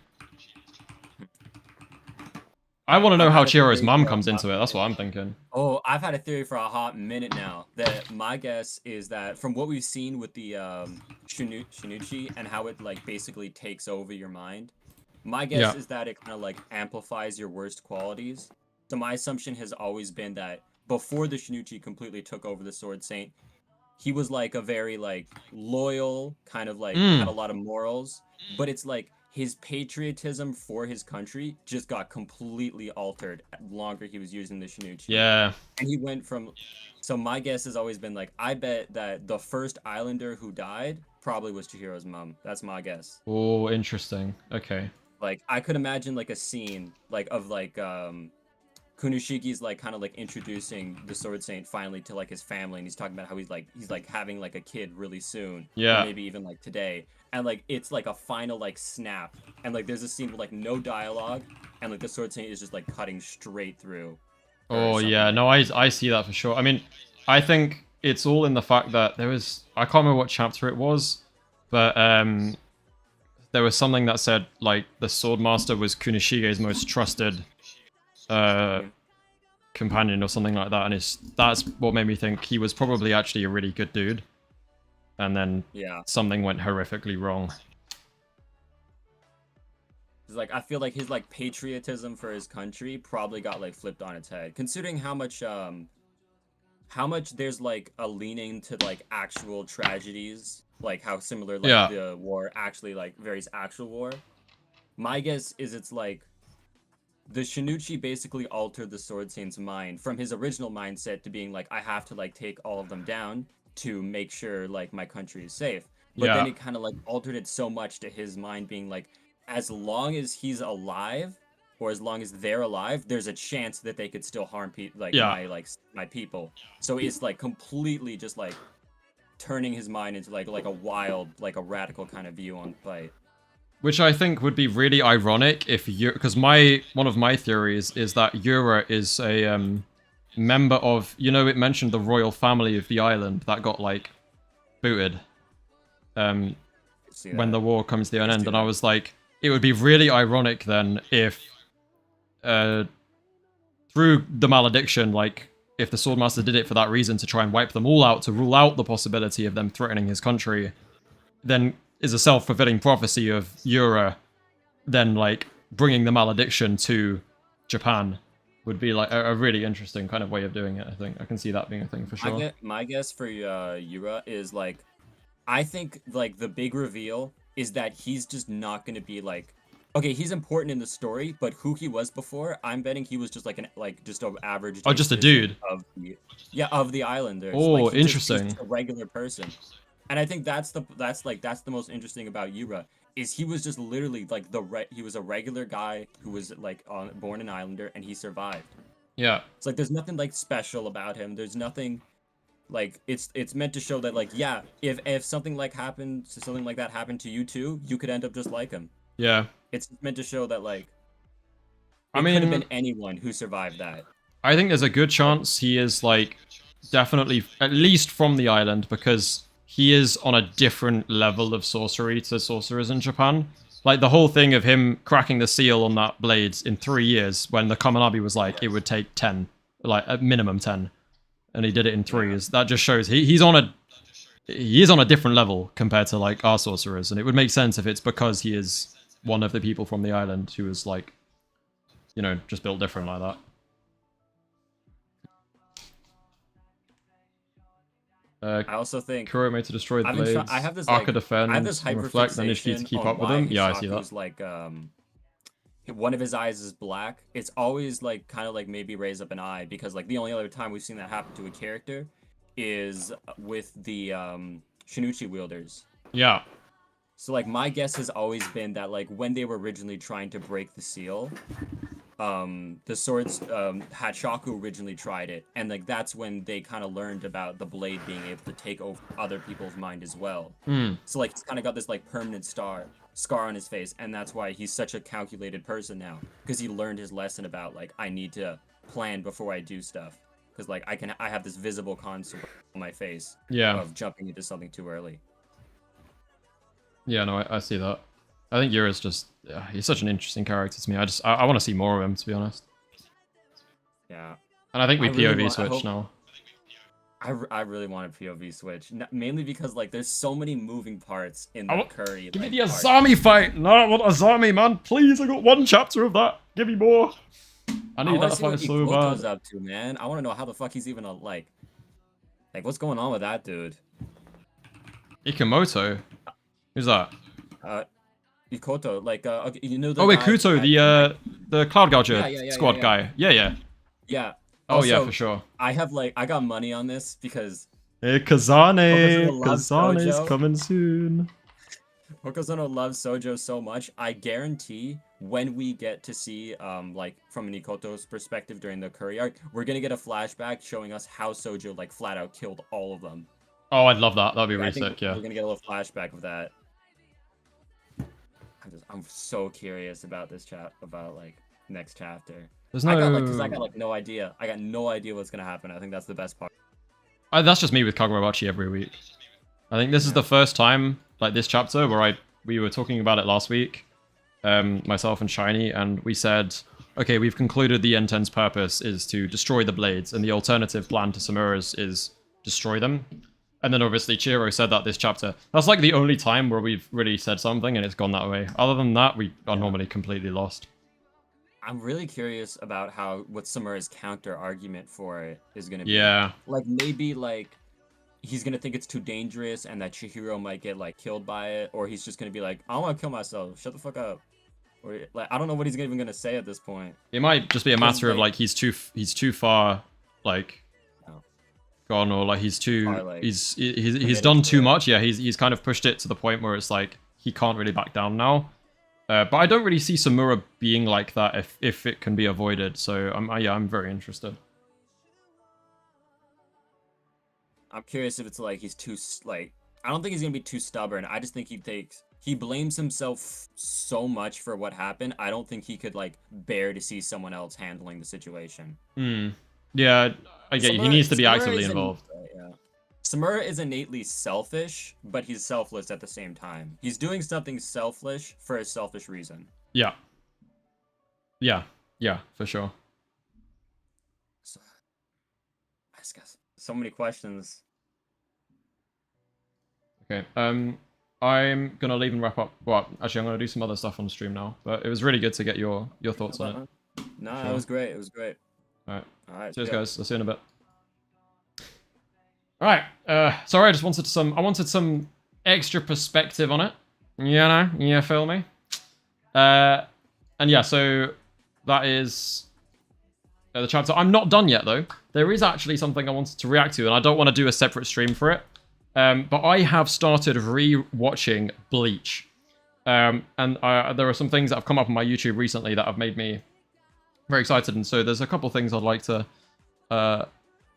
I want to know how Chihiro's mom comes into it. That's what I'm thinking. Oh, I've had a theory for a hot minute now. That my guess is that from what we've seen with the Shinichi and how it like basically takes over your mind, my guess is that it kind of like amplifies your worst qualities. So my assumption has always been that before the Shinichi completely took over the Sword Saint, he was like a very like loyal, kind of like had a lot of morals, but it's like his patriotism for his country just got completely altered the longer he was using the Shinichi. Yeah. And he went from... So my guess has always been like, I bet that the first islander who died probably was Chihiro's mom. That's my guess. Oh, interesting. Okay. Like, I could imagine like a scene like of like Kunishiki's like kind of like introducing the Sword Saint finally to like his family, and he's talking about how he's like having like a kid really soon. Yeah. Or maybe even like today. And like it's like a final like snap, and like there's a scene with like no dialogue, and like the Sword Saint is just like cutting straight through. Oh yeah, no, I see that for sure. I mean, I think it's all in the fact that there was, I can't remember what chapter it was, but there was something that said like the Swordmaster was Kunishige's most trusted companion or something like that, and that's what made me think he was probably actually a really good dude. And then something went horrifically wrong. It's like I feel like his like patriotism for his country probably got like flipped on its head, considering how much there's like a leaning to like actual tragedies, like how similar like the war actually like varies actual war. My guess is it's like the Shinichi basically altered the Sword Saint's mind from his original mindset to being like, I have to like take all of them down to make sure like my country is safe. But then Yeah. it kind of like altered it so much to his mind being like, as long as he's alive, or as long as they're alive, there's a chance that they could still harm Yeah. my people. So it's like completely just like turning his mind into like a wild, like a radical kind of view on fight. Which I think would be really ironic if you, because one of my theories is that Yura is a member of, it mentioned the royal family of the island that got like booted when the war comes to an end, and I was like, it would be really ironic then if through the malediction, like if the Swordmaster did it for that reason to try and wipe them all out, to rule out the possibility of them threatening his country, then is a self-fulfilling prophecy of Yura then like bringing the malediction to Japan would be like a really interesting kind of way of doing it. I think I can see that being a thing for sure. My guess for Yura is like, I think like the big reveal is that he's just not going to be like, okay, he's important in the story, but who he was before, I'm betting he was just like just an average. Oh, just a dude. Of the Islanders. Oh, like, he's interesting. just a regular person. And I think that's the most interesting about Yura is he was just literally like he was a regular guy who was like born an Islander and he survived. Yeah. It's like there's nothing like special about him. There's nothing like it's meant to show that like yeah, if something like that happened to you too, you could end up just like him. Yeah. It's meant to show that like I it mean, could have been anyone who survived that. I think there's a good chance he is like definitely at least from the island because he is on a different level of sorcery to sorcerers in Japan. Like the whole thing of him cracking the seal on that blade in 3 years when the Kamanabi was like it would take 10, like at minimum 10, and he did it in 3 years. That just shows he is on a different level compared to like our sorcerers, and it would make sense if it's because he is one of the people from the island who is like, just built different like that. I also think Kuro made to destroy the blades. I have this Arca like, defend, I have this and reflect, then if you need to keep up with them. Yeah, I see that. Like one of his eyes is black. It's always like kind of like maybe raise up an eye because like the only other time we've seen that happen to a character is with the Shinichi wielders. Yeah. So like my guess has always been that like when they were originally trying to break the seal, the swords Hachaku originally tried it, and like that's when they kind of learned about the blade being able to take over other people's mind as well. So like he's kind of got this like permanent scar on his face, and that's why he's such a calculated person now, because he learned his lesson about like I need to plan before I do stuff, because like I have this visible consequence on my face of jumping into something too early. Yeah, no, I see that. I think Yura's just, he's such an interesting character to me. I want to see more of him, to be honest. Yeah. And I think we POV switch now. I really want a POV switch, mainly because like there's so many moving parts in the curry. Give me the Azami fight! No, I want Azami, man! Please, I got 1 chapter of that! Give me more! I need that fight so bad. Up to, man. I want to know how the fuck he's even like what's going on with that dude? Ikamoto? Who's that? Ikoto, like the oh wait, Kuto, the Cloud Gouger squad guy. Yeah. Oh also, yeah, for sure. I got money on this because hey, Kazane's coming soon. Hokuzono loves Sojo so much. I guarantee when we get to see like from an Ikoto's perspective during the curry arc, we're gonna get a flashback showing us how Sojo like flat out killed all of them. Oh, I'd love that. That'd be really sick. Yeah, we're gonna get a little flashback of that. I'm so curious about this about like next chapter. There's no... I got like no idea. I got no idea what's gonna happen. I think that's the best part. That's just me with Kagurabachi every week. I think this is the first time, like this chapter, where we were talking about it last week, myself and Shiny, and we said, okay, we've concluded the Enten's purpose is to destroy the blades, and the alternative plan to Samura's is destroy them. And then obviously Chihiro said that this chapter. That's like the only time where we've really said something and it's gone that way. Other than that, we are normally completely lost. I'm really curious about what Samura's counter argument for it is going to be. Yeah. Like maybe like he's going to think it's too dangerous and that Chihiro might get like killed by it, or he's just going to be like, I want to kill myself. Shut the fuck up. Or like I don't know what he's even gonna say at this point. It might just be a matter of like he's too far like No. gone, or like he's committed done to too it. much. Yeah, he's kind of pushed it to the point where it's like he can't really back down now. But I don't really see Samura being like that if it can be avoided. So I'm very interested. I'm curious if it's like he's too like I don't think he's gonna be too stubborn. I just think he blames himself so much for what happened. I don't think he could like bear to see someone else handling the situation. Yeah, I get you. He needs to be actively involved. Yeah. Samura is innately selfish, but he's selfless at the same time. He's doing something selfish for a selfish reason. Yeah. Yeah, for sure. So, I just got so many questions. Okay. I'm gonna leave and wrap up. Well, actually, I'm gonna do some other stuff on stream now. But it was really good to get your thoughts on it. No, Sure. it was great. It was great. All right. Cheers, yeah. guys. I'll see you in a bit. All right. Sorry, I wanted some extra perspective on it. You feel me? And yeah, so that is the chapter. I'm not done yet though. There is actually something I wanted to react to, and I don't want to do a separate stream for it. But I have started re-watching Bleach. And there are some things that have come up on my YouTube recently that have made me very excited. And so there's a couple things I'd like to,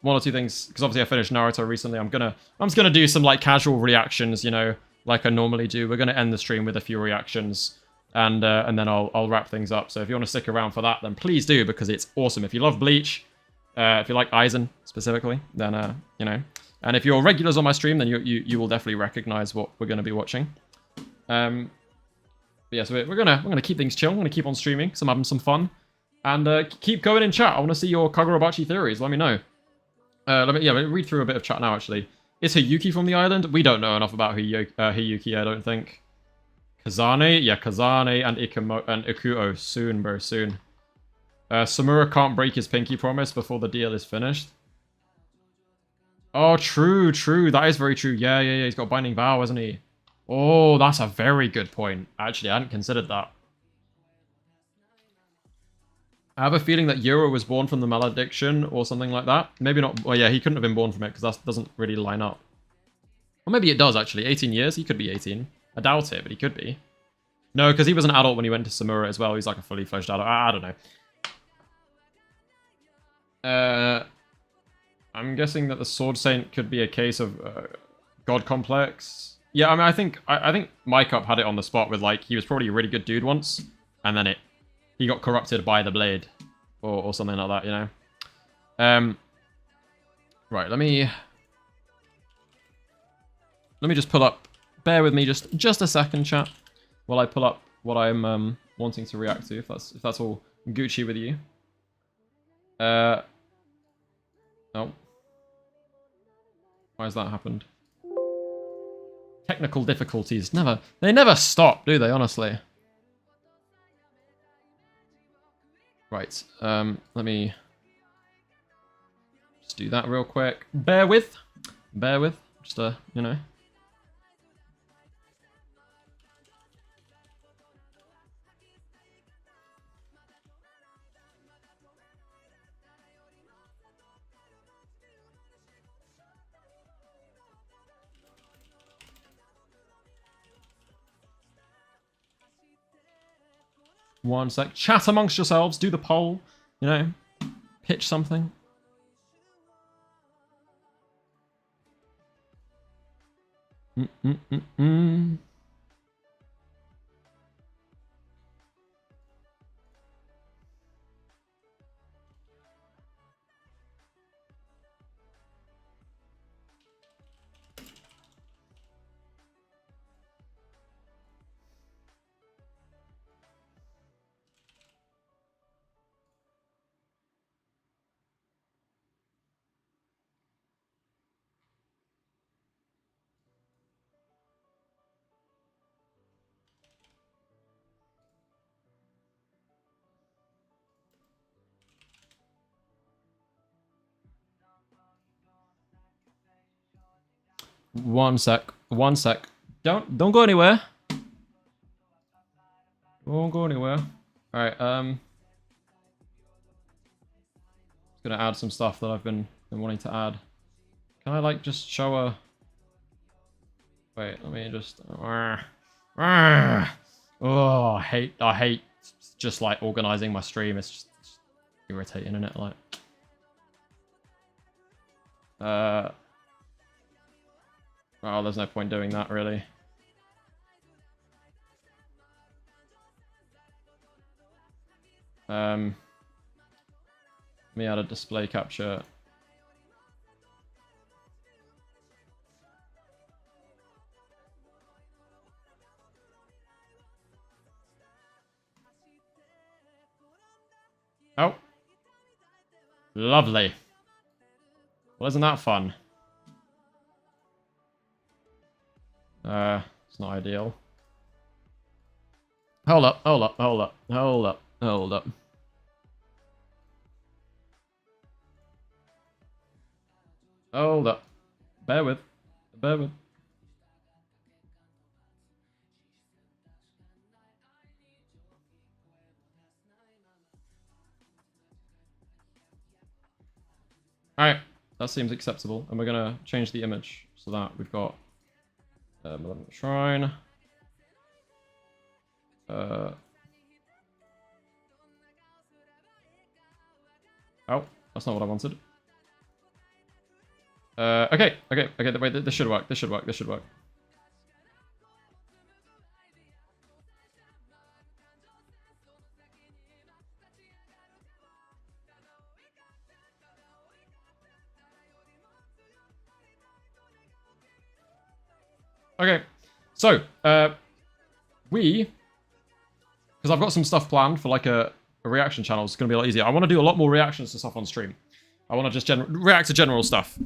one or two things, because obviously I finished Naruto recently. I'm just gonna do some like casual reactions, you know, like I normally do. We're gonna end the stream with a few reactions, and then I'll wrap things up. So if you want to stick around for that, then please do, because it's awesome. If you love Bleach, if you like Aizen specifically, then you know. And if you're regulars on my stream, then you will definitely recognize what we're going to be watching. But yeah, so we're gonna keep things chill. I'm gonna keep on streaming, because I'm having some fun, and keep going in chat. I want to see your Kagurabachi theories. Let me know. Let me read through a bit of chat now. Actually, is Hiyuki from the island? We don't know enough about Hiyuki. I don't think. Kazane, yeah, Kazane and Ikuo soon, bro, soon. Samura can't break his pinky promise before the deal is finished. Oh, true. That is very true. Yeah. He's got a binding vow, hasn't he? Oh, that's a very good point. Actually, I hadn't considered that. I have a feeling that Yuro was born from the malediction or something like that. Maybe not. Well, yeah, he couldn't have been born from it, because that doesn't really line up. Or maybe it does, actually. 18 years? He could be 18. I doubt it, but he could be. No, because he was an adult when he went to Samura as well. He's like a fully fledged adult. I don't know. I'm guessing that the Sword Saint could be a case of God complex. Yeah, I mean, I think Mike Up had it on the spot with like he was probably a really good dude once, and then he got corrupted by the blade, or something like that, you know. Right, let me just pull up. Bear with me just a second, chat, while I pull up what I'm wanting to react to. If that's all Gucci with you. Oh. Why has that happened? Technical difficulties. They never stop, do they, honestly? Right. Let me just do that real quick. Bear with. Just you know. One sec. Chat amongst yourselves. Do the poll. You know, pitch something. One sec. Don't go anywhere. Won't go anywhere. Alright, just gonna add some stuff that I've been wanting to add. Can I like just show a... Wait, let me just... Oh, I hate just like organizing my stream. It's just irritating, isn't it? Like... Oh, there's no point doing that, really. Let me add a display capture. Oh. Lovely. Well, isn't that fun? It's not ideal. Hold up, hold up, hold up, hold up, hold up. Hold up. Bear with. Bear with. Alright, that seems acceptable. And we're gonna change the image so that we've got Malevolent Shrine. Oh, that's not what I wanted. Okay, wait, this should work, this should work, this should work. Okay, so, because I've got some stuff planned for like a reaction channel, it's going to be a lot easier. I want to do a lot more reactions to stuff on stream. I want to just react to general stuff.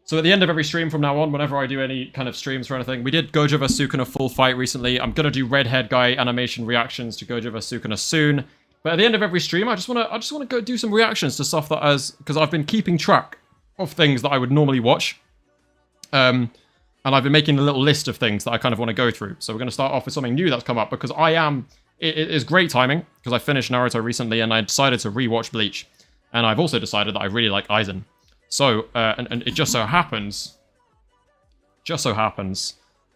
So at the end of every stream from now on, whenever I do any kind of streams or anything, we did Gojo vs Sukuna full fight recently. I'm going to do redhead guy animation reactions to Gojo vs Sukuna soon. But at the end of every stream, I just want to go do some reactions to stuff that because I've been keeping track of things that I would normally watch. And I've been making a little list of things that I kind of want to go through. So we're going to start off with something new that's come up because it is great timing because I finished Naruto recently and I decided to rewatch Bleach. And I've also decided that I really like Aizen. So, and it just so happens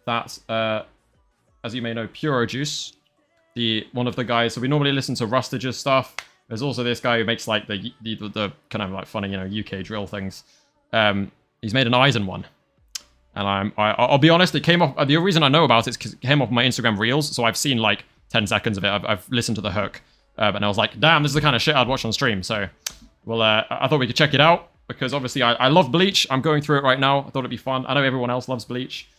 that, as you may know, Puro Juice, one of the guys, so we normally listen to Rustage's stuff. There's also this guy who makes like the kind of like funny, UK drill things. He's made an Aizen one. And I'll be honest, it came off, the reason I know about it is because it came off my Instagram Reels, so I've seen like 10 seconds of it, I've listened to the hook, and I was like, damn, this is the kind of shit I'd watch on stream, so, well, I thought we could check it out, because obviously I love Bleach, I'm going through it right now, I thought it'd be fun, I know everyone else loves Bleach,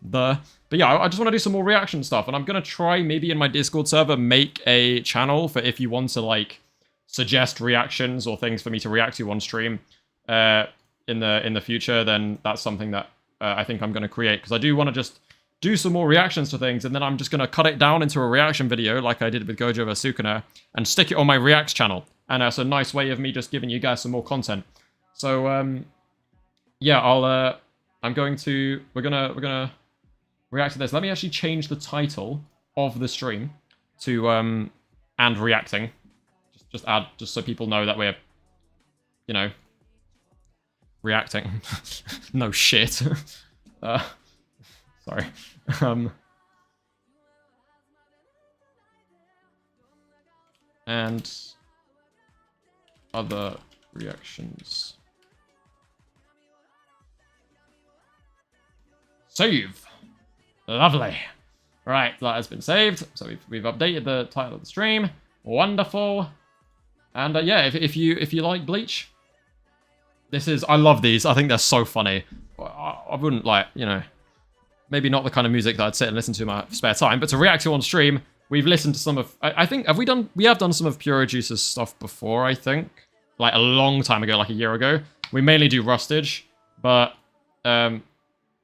but yeah, I just want to do some more reaction stuff, and I'm going to try, maybe in my Discord server, make a channel for if you want to, like, suggest reactions or things for me to react to on stream, in the future, then that's something that I think I'm going to create, because I do want to just do some more reactions to things, and then I'm just going to cut it down into a reaction video, like I did with Gojo vs Sukuna, and stick it on my Reacts channel. And that's a nice way of me just giving you guys some more content. So, yeah, we're gonna react to this. Let me actually change the title of the stream to, and reacting. Just so people know that we're, reacting. No shit. Sorry. And other reactions. Save. Lovely. Right, that has been saved. So we've updated the title of the stream. Wonderful. And yeah, if you like Bleach, I love these. I think they're so funny. I wouldn't maybe not the kind of music that I'd sit and listen to in my spare time, but to react to on stream, we've listened to some of, I think, we have done some of Puro Juice's stuff before, I think. Like a long time ago, like a year ago. We mainly do Rustage, but I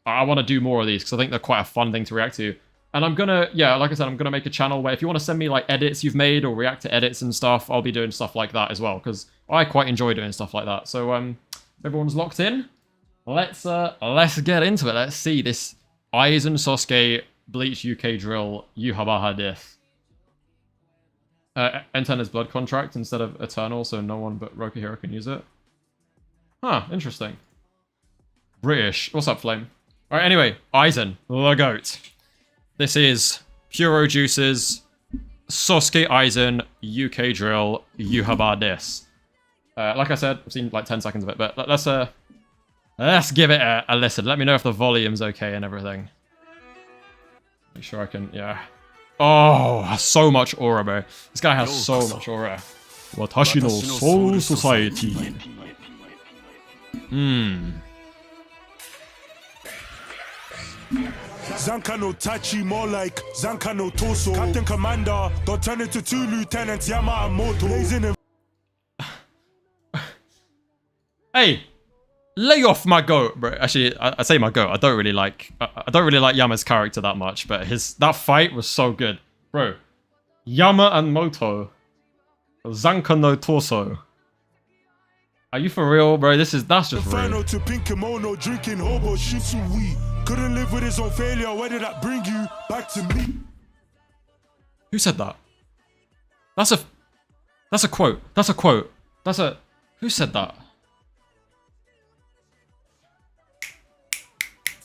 want to do more of these because I think they're quite a fun thing to react to. And I'm gonna, yeah, like I said, I'm gonna make a channel where if you want to send me like edits you've made or react to edits and stuff, I'll be doing stuff like that as well because I quite enjoy doing stuff like that. So everyone's locked in. Let's get into it. Let's see this Aizen Sasuke Bleach UK drill Yuhabaha diss. Enten is blood contract instead of eternal, so no one but Rokuhiro can use it. Huh, interesting. British. What's up, Flame? Alright, anyway, Aizen, the goat. This is Puro Juice's Sosuke Aizen UK drill Yuhaba des. Like I said, I've seen like 10 seconds of it, but let's give it a listen. Let me know if the volume's okay and everything. Make sure I can, yeah. Oh, so much aura, bro. This guy has so much aura. Watashi no Soul Society. Zanka no Tachi, more like Zanka no Toso. Captain Commander, don't turn into 2 lieutenants, Yama and Moto. Hey, lay off my goat, bro. Actually, I say my goat. I don't really like Yama's character that much, but that fight was so good, bro. Yama and Moto, Zanka no Torso. Are you for real, bro? That's just real. To pink kimono, drinking hobo, shitsui. Couldn't live with his own failure. Where did that bring you? Back to me. Who said that? That's a quote. That's a quote. Who said that?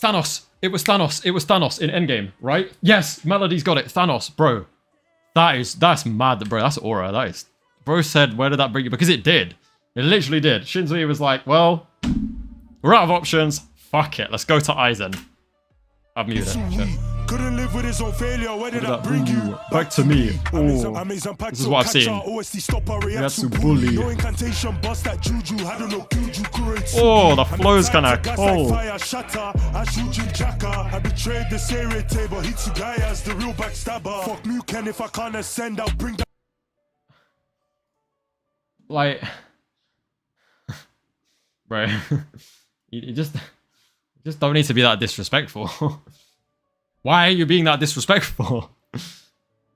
Thanos. It was Thanos. It was Thanos in Endgame, right? Yes, Melody's got it. Thanos, bro. That's mad, bro. That's aura. Bro said, where did that bring you? Because it did. It literally did. Shinzui was like, well, we're out of options. Fuck it. Let's go to Aizen. I've muted it. Couldn't live with his own failure. Where did that bring you? Back to me. Oh, this is what I've seen. That's bully. Oh, the flow's kind of cold. I betrayed the Sere table. Hitsugai as the real backstabber. Fuck Muken if I can't ascend. I'll bring that. Like, bro, you just don't need to be that disrespectful. Why are you being that disrespectful?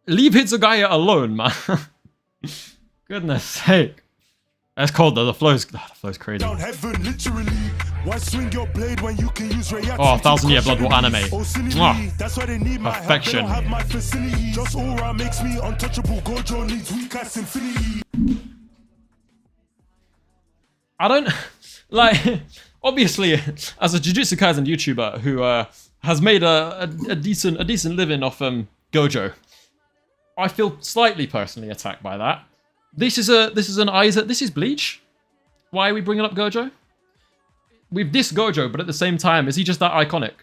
Leave Hitsugaya alone, man. Goodness sake. That's cold though. The flow's crazy. Down heaven, literally. Why swing your blade when you can use reaction? Oh, 1,000 Year Blood War anime. That's why they need my perfection. Help. They don't have my facility. Just aura makes me untouchable. Gojo needs weak ass infinity. I don't like. Obviously, as a Jujutsu Kaisen YouTuber who has made a decent living off Gojo, I feel slightly personally attacked by that. This is an Aizen. This is Bleach. Why are we bringing up Gojo? We've dissed Gojo, but at the same time, is he just that iconic?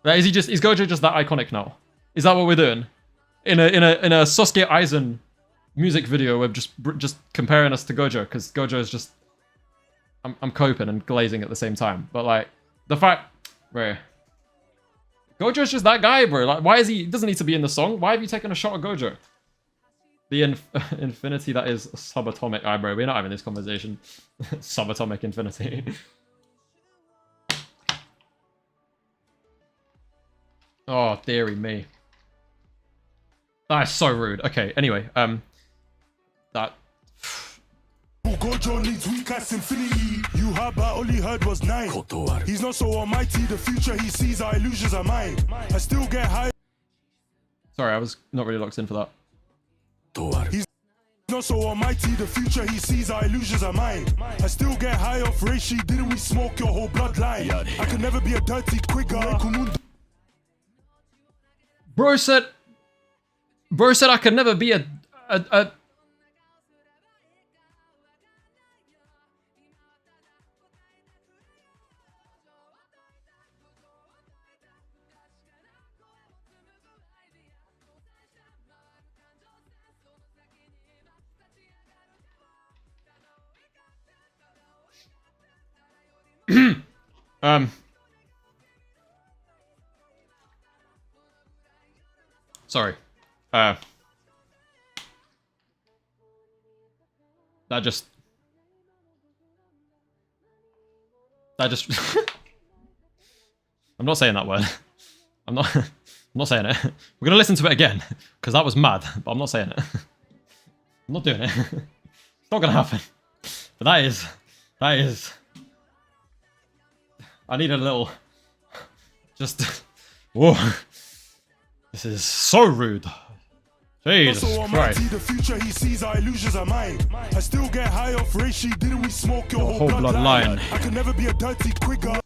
Is Gojo just that iconic now? Is that what we're doing? In a Sasuke Aizen music video, we're just comparing us to Gojo because Gojo is just. I'm coping and glazing at the same time, but like the fact, bro, Gojo's just that guy, bro. Like, why is he? Doesn't need to be in the song. Why have you taken a shot at Gojo? The infinity that is subatomic. Alright, bro, we're not having this conversation. Subatomic infinity. Oh, dearie me. That is so rude. Okay, anyway, that. Gojo needs weak ass infinity. You have, but all he heard was 9. He's not so almighty. The future he sees, our illusions are mine. I still get high. Sorry, I was not really locked in for that. He's not so almighty. The future he sees, our illusions are mine. I still get high off Reishi. Didn't we smoke your whole bloodline? I could never be a dirty quicker. Bro said I could never be a sorry. That just I'm not saying that word. I'm not saying it. We're gonna listen to it again because that was mad, but I'm not saying it. I'm not doing it. It's not gonna happen. But that is I need a little just whoa. This is so rude. Jesus So almighty, Christ. the future he sees our illusions are mine. I still get high off reishi. Didn't we smoke your whole bloodline. I could never be a dirty quigger.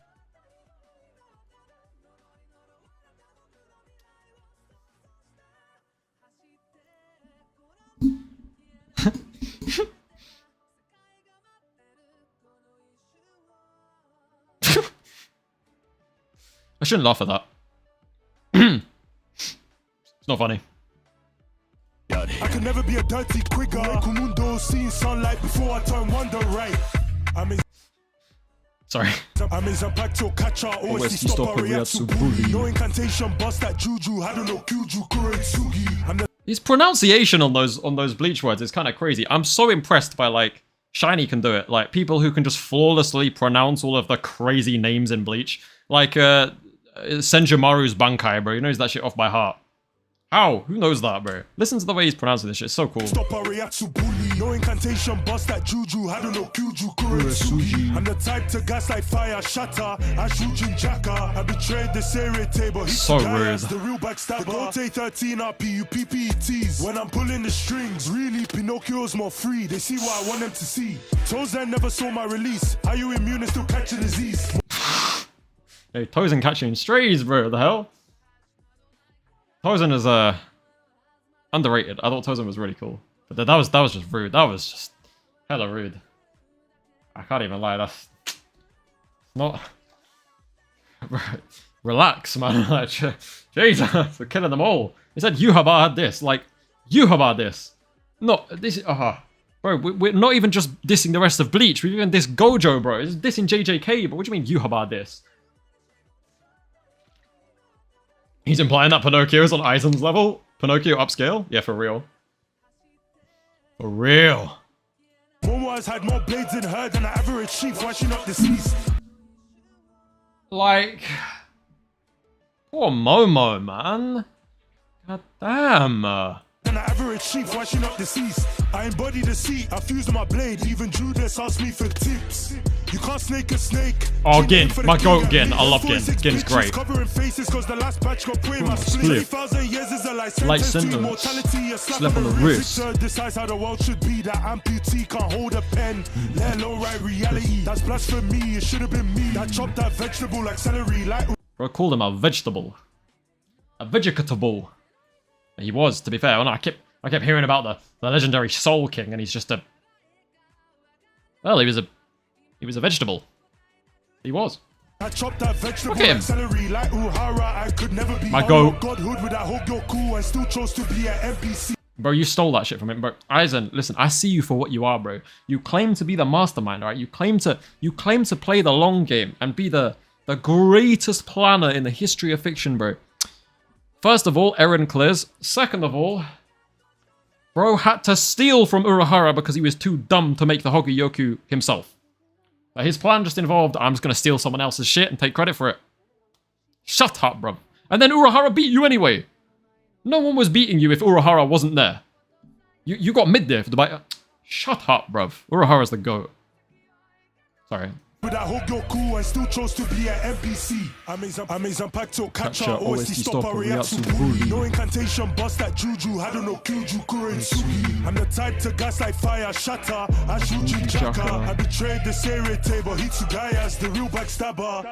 I shouldn't laugh at that. It's not funny. I could never be a dirty quigger. Kumundo seeing sunlight before I turn wonder right. Sorry. I'm in Zampacto catcher, always stop a reatsu bully. No incantation, bust that juju, I don't know Kyuju Kuretsugi. I'm the His pronunciation on those Bleach words is kind of crazy. I'm so impressed by like Shiny can do it. Like people who can just flawlessly pronounce all of the crazy names in Bleach. Like Senjimaru's Bankai, bro. He knows that shit off by heart. How? Who knows that, bro? Listen to the way he's pronouncing this shit. It's so cool. stop a reatsu bully. No incantation, bust that juju, I don't know Kyuju Kuretsugi. I'm the type to gas like fire, shatter, I shoot in Jaka. I betrayed the Sere table, he's So the rude. the real backstabber. The Gote 13 are PUPPETs. When I'm pulling the strings, really Pinocchio's more free. They see what I want them to see. Tozen never saw my release. Are you immune and still catch a disease? Hey, Tozen catching strays, bro. What the hell? Tozen is underrated. I thought Tozen was really cool, but that was just rude. That was just hella rude. I can't even lie. That's not. Relax, man. Like, Jesus, we're killing them all. He said Yuhaba had this. Like Yuhaba this. No, this. Bro, we're not even just dissing the rest of Bleach. We've even dissed Gojo, bro. It's dissing JJK. But what do you mean Yuhaba this? He's implying that Pinocchio is on Aizen's level? Pinocchio upscale? Yeah, for real. For real. Momo has had more blades in her than an average sheep. Why she not deceased? Like... Poor Momo, man. God damn. Than an average sheep. Why she not deceased? I embody the seat. I fused my blade. Even Judas asked me for tips. You can't snake a snake. Oh, Gin. My goat Gin. I love Gin. Gin's great. Covering faces cause the last batch got put in my split. 3,000 years is a life Light sentence to sentence. immortality. A Slap on the wrist. Decides how the world should be. That amputee can't hold a pen. Let alone write reality. That's blasphemy. It should have been me. That chopped that vegetable like celery. Like Bro, called him a vegetable. A vegetable. He was, to be fair. I kept hearing about the legendary Soul King, and he's just a... Well, he was a vegetable. He was. I chopped that vegetable Look at him. like celery. Like Uhara, I could never be My on goat. godhood with that Hogyoku and still chose to be an NPC. Bro, you stole that shit from him, bro. Aizen, listen, I see you for what you are, bro. You claim to be the mastermind, right? You claim to play the long game and be the greatest planner in the history of fiction, bro. First of all, Eren clears. Second of all, bro had to steal from Urahara because he was too dumb to make the Hogyoku himself. But his plan just involved, I'm just going to steal someone else's shit and take credit for it. Shut up, bro. And then Urahara beat you anyway. No one was beating you if Urahara wasn't there. You got mid there for the bite. Shut up, bruv. Urahara's the GOAT. Sorry. With that Hogyoku, I still chose to be an NPC. I'm a Zampacto catcher, always stop a reatsu bully. No incantation, bust that juju, I don't know Kyuju Kuretsugi. I'm the type to gas like fire, shatter, I shoot in Jaka. I betrayed the Sere table, Hitsugaya's the real backstabber.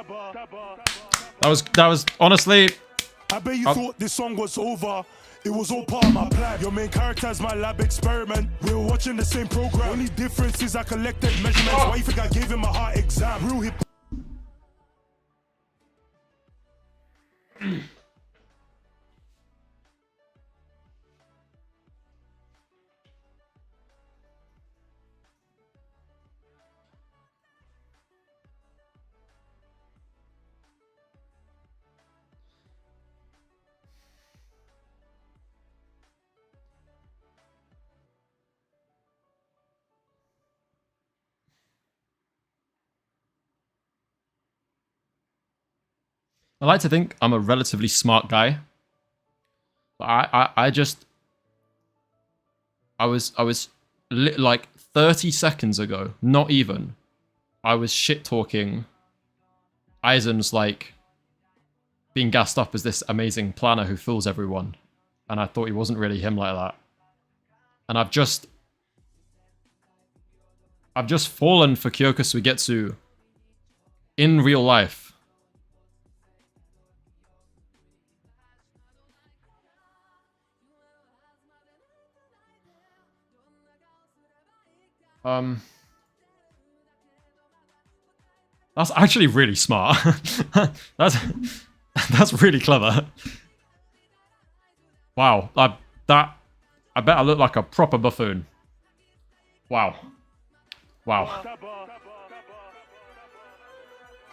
That was honestly... I bet you thought this song was over. It was all part of my plan. Your main character's my lab experiment. We were watching the same program. Only difference is I collected measurements. Why you think I gave him a heart exam? Real hip. I like to think I'm a relatively smart guy. But I was like 30 seconds ago, not even, I was shit talking Aizen's like being gassed up as this amazing planner who fools everyone. and I thought he wasn't really him like that. And I've just fallen for Kyoka Suigetsu in real life. That's actually really smart. That's really clever. Wow, I bet I look like a proper buffoon. Wow. Wow.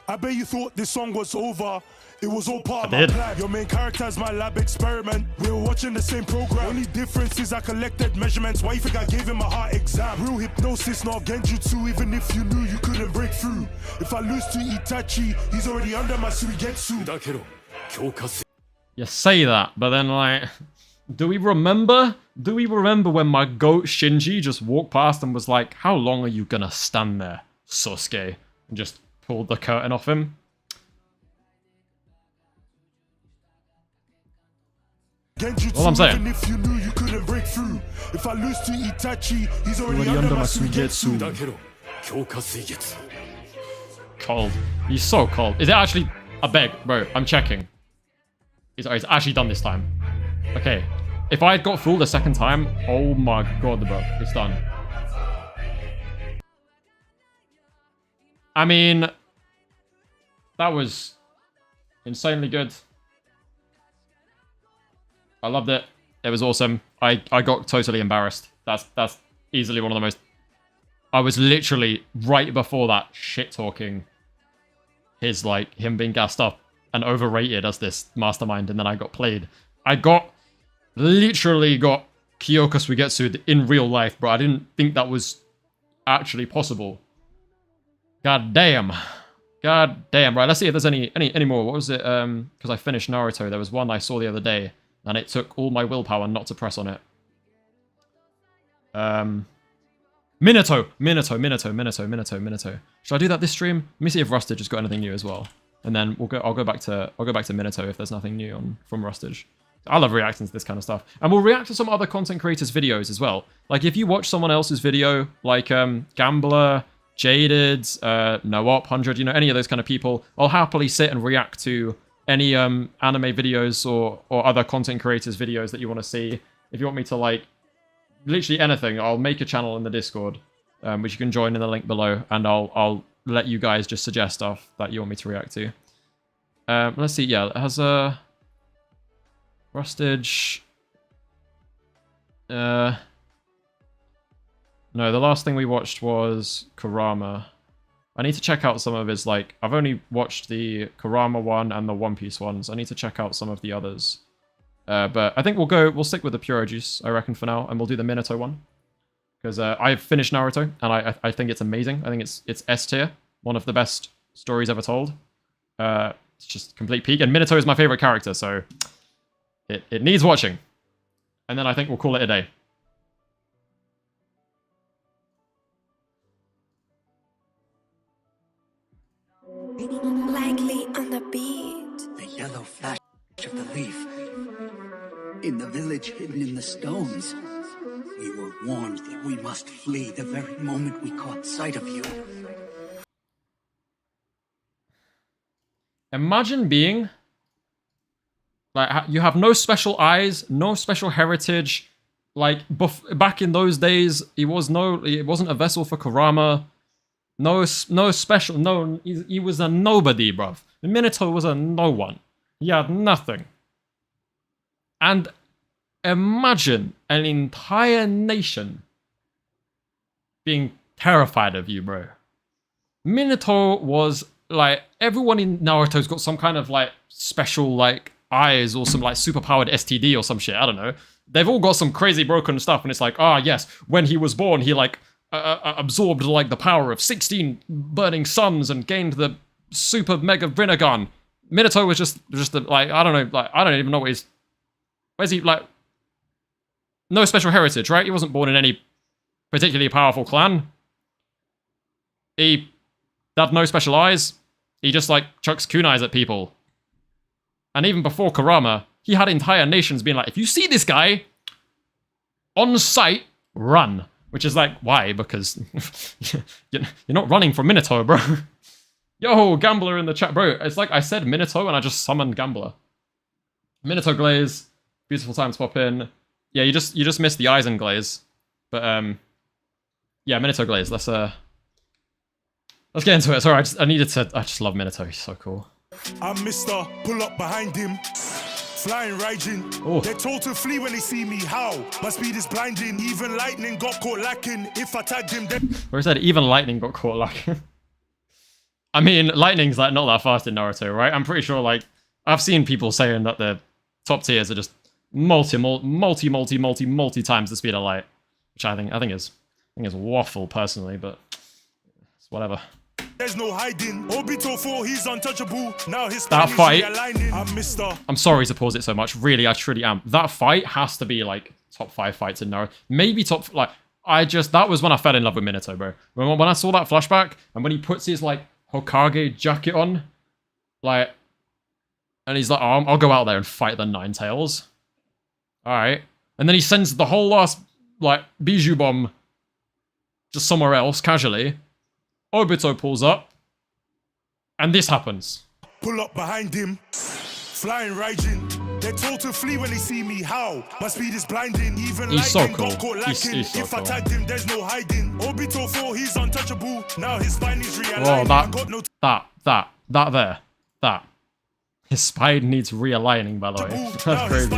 I bet you thought this song was over. It was all part of I my did. plan. Your main character's my lab experiment. We were watching the same program. Only difference is I collected measurements. Why you think I gave him a heart exam? Real hypnosis, not genjutsu. Even if you knew you couldn't break through. If I lose to Itachi, he's already under my suigetsu. You say that, but then like, do we remember? Do we remember when my goat Shinji just walked past and was like, "How long are you gonna stand there, Sasuke?" And just pulled the curtain off him. All I'm saying. Even if you knew you couldn't break through. If I lose to Itachi, he's already under my suigetsu. Cold. He's so cold. Is it actually? I beg, bro. I'm checking. It's actually done this time. Okay. If I had got fooled a second time, oh my god, bro, it's done. I mean, that was insanely good. I loved it. It was awesome. I got totally embarrassed. That's easily one of the most... I was literally right before that shit-talking his, like, him being gassed up and overrated as this mastermind, and then I got played. I literally got Kyoka Suigetsu in real life, bro. I didn't think that was actually possible. God damn. God damn. Right, let's see if there's any more. What was it? Because I finished Naruto. There was one I saw the other day, and it took all my willpower not to press on it. Minato. Should I do that this stream? Let me see if Rustage has got anything new as well. And then I'll go back to Minato if there's nothing new from Rustage. I love reacting to this kind of stuff. And we'll react to some other content creators' videos as well. Like if you watch someone else's video, like Gambler, Jaded, Noop 100, you know, any of those kind of people, I'll happily sit and react to any anime videos or other content creators' videos that you want to see. If you want me to, like, literally anything, I'll make a channel in the Discord, which you can join in the link below, and I'll let you guys just suggest stuff that you want me to react to. Let's see, yeah, it has a... Rustage... No, the last thing we watched was Kurama. I need to check out some of his, like... I've only watched the Kurama one and the One Piece ones. I need to check out some of the others. But I think we'll stick with the Pure Juice, I reckon, for now, and we'll do the Minato one. Because I've finished Naruto, and I think it's amazing. I think it's S tier. One of the best stories ever told. It's just complete peak. And Minato is my favorite character, so it needs watching. And then I think we'll call it a day. Likely on the beat. The yellow flash of the leaf. In the village hidden in the stones. We were warned that we must flee the very moment we caught sight of you. Imagine being... like, you have no special eyes, no special heritage. Like, back in those days, it wasn't a vessel for Kurama. No special, no, he was a nobody, bruv. Minato was a no one. He had nothing. And imagine an entire nation being terrified of you, bro. Minato was, like, everyone in Naruto's got some kind of, like, special, like, eyes or some, like, superpowered STD or some shit, I don't know. They've all got some crazy broken stuff, and it's like, ah, yes, when he was born, he, like, absorbed, like, the power of 16 burning suns and gained the super mega Rinnegan. Minato was just like, I don't know, like, I don't even know what he's... Where's he, like... No special heritage, right? He wasn't born in any particularly powerful clan. He had no special eyes. He just, like, chucks kunais at people. And even before Kurama, he had entire nations being like, if you see this guy on sight, run. Which is like, why? Because you're not running from Minato, bro. Yo, Gambler in the chat, bro. It's like I said Minato and I just summoned Gambler. Minato glaze, beautiful time to pop in. Yeah, you just missed the Aizen glaze, but yeah, Minato glaze. Let's get into it. Sorry, I just love Minato. He's so cool. I'm Mr. Pull up behind him. Flying Raijin. Oh. They're told to flee when they see me. How? My speed is blinding. Even lightning got caught lacking. If I tagged him, then. Where is that? Even lightning got caught lacking. I mean, lightning's like not that fast in Naruto, right? I'm pretty sure like I've seen people saying that the top tiers are just multi times the speed of light, which I think is waffle personally, but it's whatever. There's no hiding. Obito 4, he's untouchable. Now his that fight. I'm sorry to pause it so much. Really, I truly am. That fight has to be like top 5 fights in Naruto. Maybe top like that was when I fell in love with Minato, bro. When I saw that flashback and when he puts his like Hokage jacket on, like, and he's like, oh, I'll go out there and fight the Nine Tails. All right, and then he sends the whole last like Bijou bomb just somewhere else casually. Obito pulls up, and this happens. Pull up behind him, flying Raijin. They're told to flee when they see me. How? My speed is blinding. Even he's so cool. Got caught lacking. He's so if cool. I tagged him, there's no hiding. Obito 4, he's untouchable. Now his spine is realigned. Whoa, that. His spine needs realigning, by the way. That's crazy.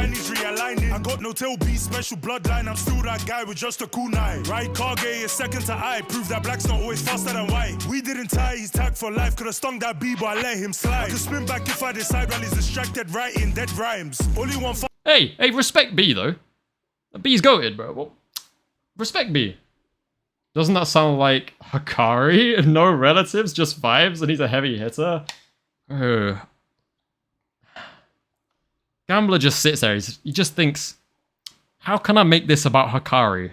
I got no tail beat, special bloodline. I'm still that guy with just a cool knife. Right, Kage is second to eye. Prove that black's not always faster than white. We didn't tie, he's tagged for life. Could've stung that bee, but I let him slide. Could spin back if I decide while he's distracted, writing dead rhymes. Only one. Hey, respect B though. B's goated, bro. Well, respect B. Doesn't that sound like Hikari? No relatives, just vibes, and he's a heavy hitter. Gambler just sits there. He just thinks, how can I make this about Hikari?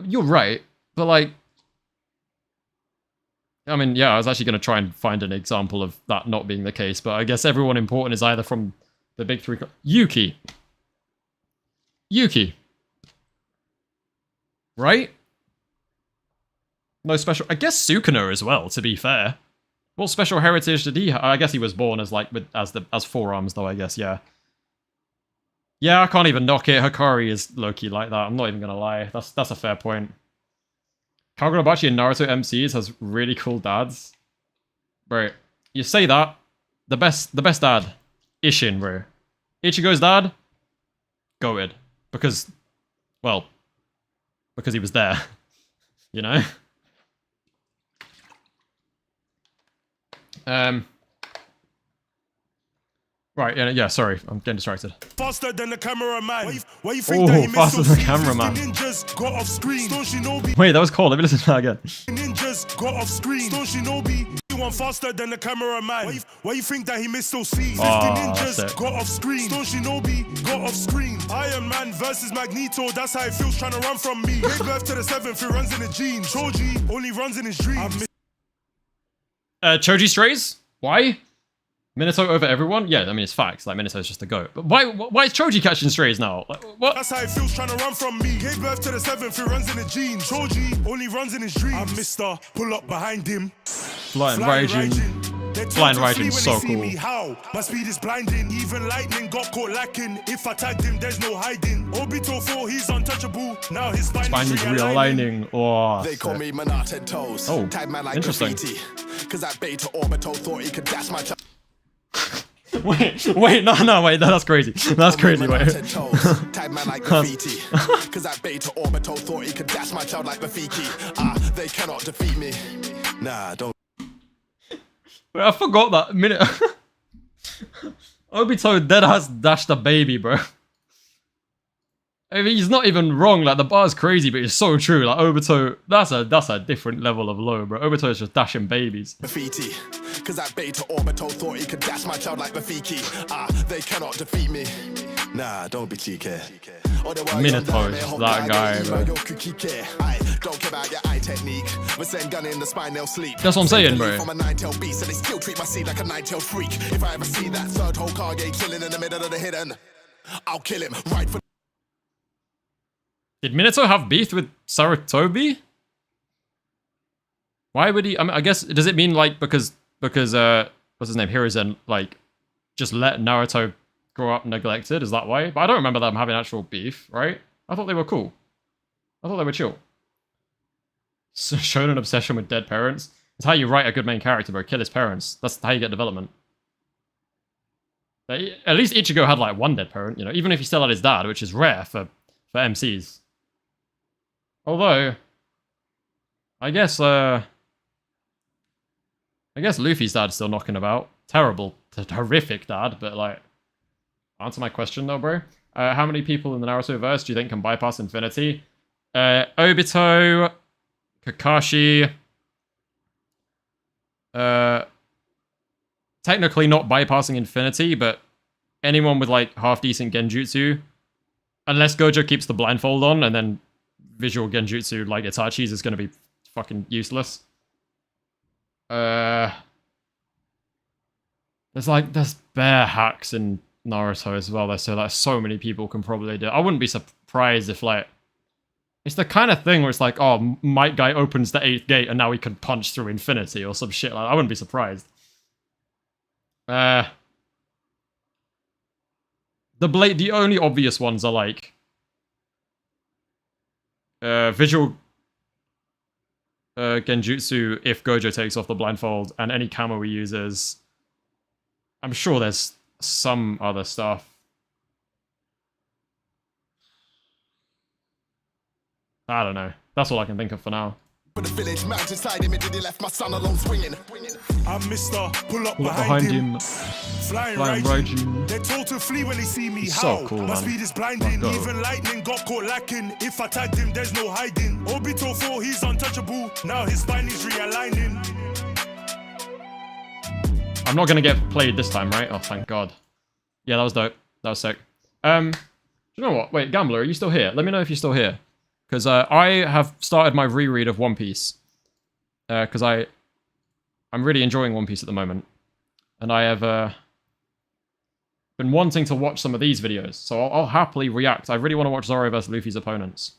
You're right, but like, I mean, yeah, I was actually going to try and find an example of that not being the case, but I guess everyone important is either from the big three. Yuki. Right? No special. I guess Sukuna as well, to be fair. What special heritage did he have? I guess he was born as like as forearms though, I guess, yeah. Yeah, I can't even knock it. Hikari is low-key like that. I'm not even gonna lie. That's a fair point. Kagurabachi in Naruto MCs has really cool dads. Bro, you say that. The best dad. Ishin, bro. Ichigo's dad? Goated. Because he was there. You know? Right, yeah, sorry, I'm getting distracted. Faster than the cameraman. Why you think that he missed faster than the cameraman. Ninjas got off screen. Stone Shinobi. Wait, that was cool. Let me listen to that again. Ninjas got off screen. Stone Shinobi. One faster than the cameraman. Why you think that he missed those scenes? 50 ninjas got off screen. Stone Shinobi got off screen. Iron Man versus Magneto. That's how it feels trying to run from me. Gave birth to the 7th. He runs in the genes. Choji only runs in his dreams. Choji strays? Why? Minato over everyone? Yeah, I mean, it's facts. Like, Minato's just the GOAT. But why is Choji catching strays now? Like, what? That's how it feels trying to run from me. Gave birth to the 7th, he runs in the genes. Choji only runs in his dreams. I'm Mr. Pull up behind him. Flying Raijin's so cool. How? My speed is blinding. Even lightning got caught lacking. If I tagged him, there's no hiding. Obito 4, he's untouchable. Now his spine is realigning. Oh, they call me Manate Toes. Oh, like interesting. Cause that beta Obito thought he could dash my wait, no, that's crazy. That's crazy, wait. Tag man like graffiti. Cause that beta Obito thought he could dash my child like Rafiki. They cannot defeat me. Nah, don't. Wait, I forgot that minute. Obito deadass dashed a baby, bro. I mean, he's not even wrong. Like, the bar's crazy, but it's so true. Like, Obito, that's a different level of low, bro. Obito is just dashing babies. Graffiti. Cause that beta Obito thought he could dash my child like Rafiki. They cannot defeat me. Nah, don't be cheeky. Minato is just that guy, bro. Don't care about your eye technique. We're saying gun in the spine, they'll sleep. That's what I'm saying, bro. From a nine-tailed beast, and they still treat my seed like a nine-tailed freak. If I ever see that third Hokage chilling in the middle of the hidden, I'll kill him right for. Did Minato have beef with Sarutobi? Why would he? I mean, I guess, does it mean like because what's his name, Hiruzen, like just let Naruto grow up neglected? Is that why? But I don't remember them having actual beef, right? I thought they were cool. I thought they were chill. Shown an obsession with dead parents. It's how you write a good main character, bro. Kill his parents. That's how you get development. At least Ichigo had like one dead parent, you know, even if he still had his dad, which is rare for MCs. Although, I guess Luffy's dad's still knocking about. Terrible, horrific dad, but like, answer my question though, bro. How many people in the Naruto verse do you think can bypass infinity? Obito, Kakashi. Technically not bypassing infinity, but anyone with like half decent genjutsu, unless Gojo keeps the blindfold on, and then visual genjutsu like Itachi's is going to be fucking useless. There's bare hacks in Naruto as well. So so many people can probably do. I wouldn't be surprised if like it's the kind of thing where it's like, oh, Might Guy opens the 8th gate and now he can punch through infinity or some shit like that. I wouldn't be surprised. The only obvious ones are like visual genjutsu if Gojo takes off the blindfold, and any camo he uses. I'm sure there's some other stuff. I don't know. That's all I can think of for now. For the village, mountainside imagery left my son alone swinging. I'm Mr. Pull up Pull up behind behind him. him. Flying Raiju. They're told to flee when they see me. He's How? so cool, My man. speed is blinding. Fuck off. Even lightning got caught lacking. If I tagged him, there's no hiding. Obito 4, he's untouchable. Now his spine is realigning. I'm not gonna get played this time, right? Oh, thank God. Yeah, that was dope. That was sick. You know what? Wait, Gambler, are you still here? Let me know if you're still here. Because I have started my reread of One Piece. Because I'm really enjoying One Piece at the moment. And I have been wanting to watch some of these videos. So I'll happily react. I really want to watch Zoro vs. Luffy's opponents.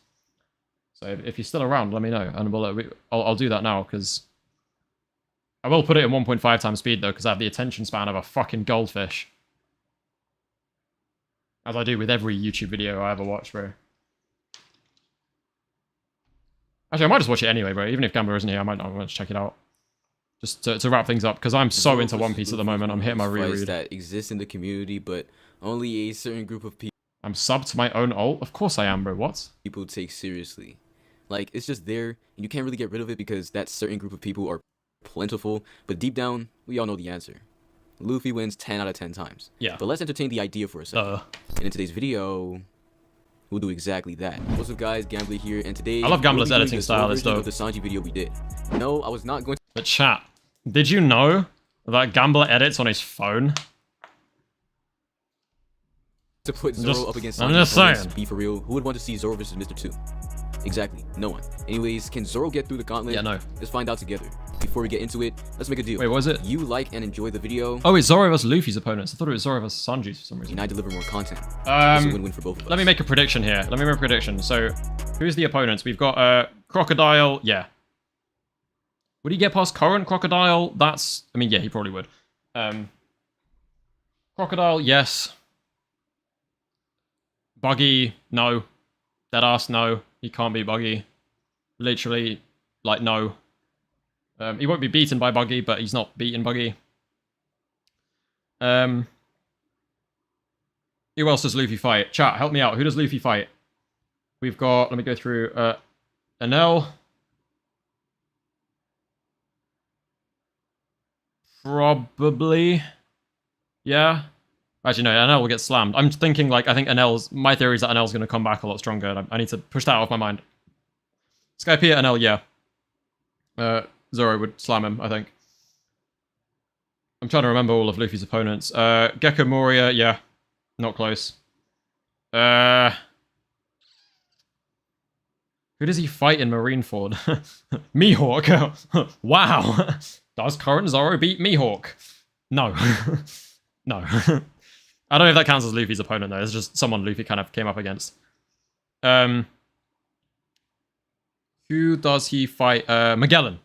So if you're still around, let me know. And I'll do that now, because I will put it in 1.5 times speed, though, because I have the attention span of a fucking goldfish. As I do with every YouTube video I ever watch, bro. Actually, I might just watch it anyway, bro. Even if Gambler isn't here, I might want to check it out. Just to wrap things up, because I'm so into One Piece at the moment. I'm hitting my reread. That exist in the community, but only a certain group of I'm subbed to my own ult? Of course I am, bro. What? people take seriously. Like, it's just there, and you can't really get rid of it because that certain group of people are plentiful, but deep down, we all know the answer. Luffy wins 10 out of 10 times. Yeah. But let's entertain the idea for a second. And in today's video, we'll do exactly that. What's up, guys? Gambler here, and today I love Gambler's we'll be doing editing the style, slow it's version dope. of the Sanji video we did. No, I was not going But chat, did you know that Gambler edits on his phone? to put Zoro up against I'm Sanji. just opponents. saying. Be for real. Who would want to see Zoro versus Mr. 2? Exactly. No one. Anyways, can Zoro get through the gauntlet? Yeah, no. Let's find out together. Before we get into it, let's make a deal. Wait, what was it? You like and enjoy the video, Oh, it's Zoro vs. Luffy's opponents. I thought it was Zoro vs. Sanji's for some reason. and I deliver more content. It's a win-win for both of us. Let me make a prediction here. Let me make a prediction. So, who's the opponents? We've got Crocodile. Yeah. Would he get past current Crocodile? That's... I mean, yeah, he probably would. Crocodile, yes. Buggy, no. Deadass, no. He can't be Buggy. Literally, like, no. He won't be beaten by Buggy, but he's not beaten Buggy. Who else does Luffy fight? Chat, help me out. Who does Luffy fight? We've got... Let me go through... Enel. Probably. Yeah. Actually, no, Enel will get slammed. I'm thinking, like, I think Enel's... My theory is that Enel's going to come back a lot stronger. And I need to push that off my mind. Skypiea, Enel, yeah. Zoro would slam him, I think. I'm trying to remember all of Luffy's opponents. Gecko Moria, yeah. Not close. Who does he fight in Marineford? Mihawk. Wow. Does current Zoro beat Mihawk? No. No. I don't know if that counts as Luffy's opponent though. It's just someone Luffy kind of came up against. Who does he fight? Magellan.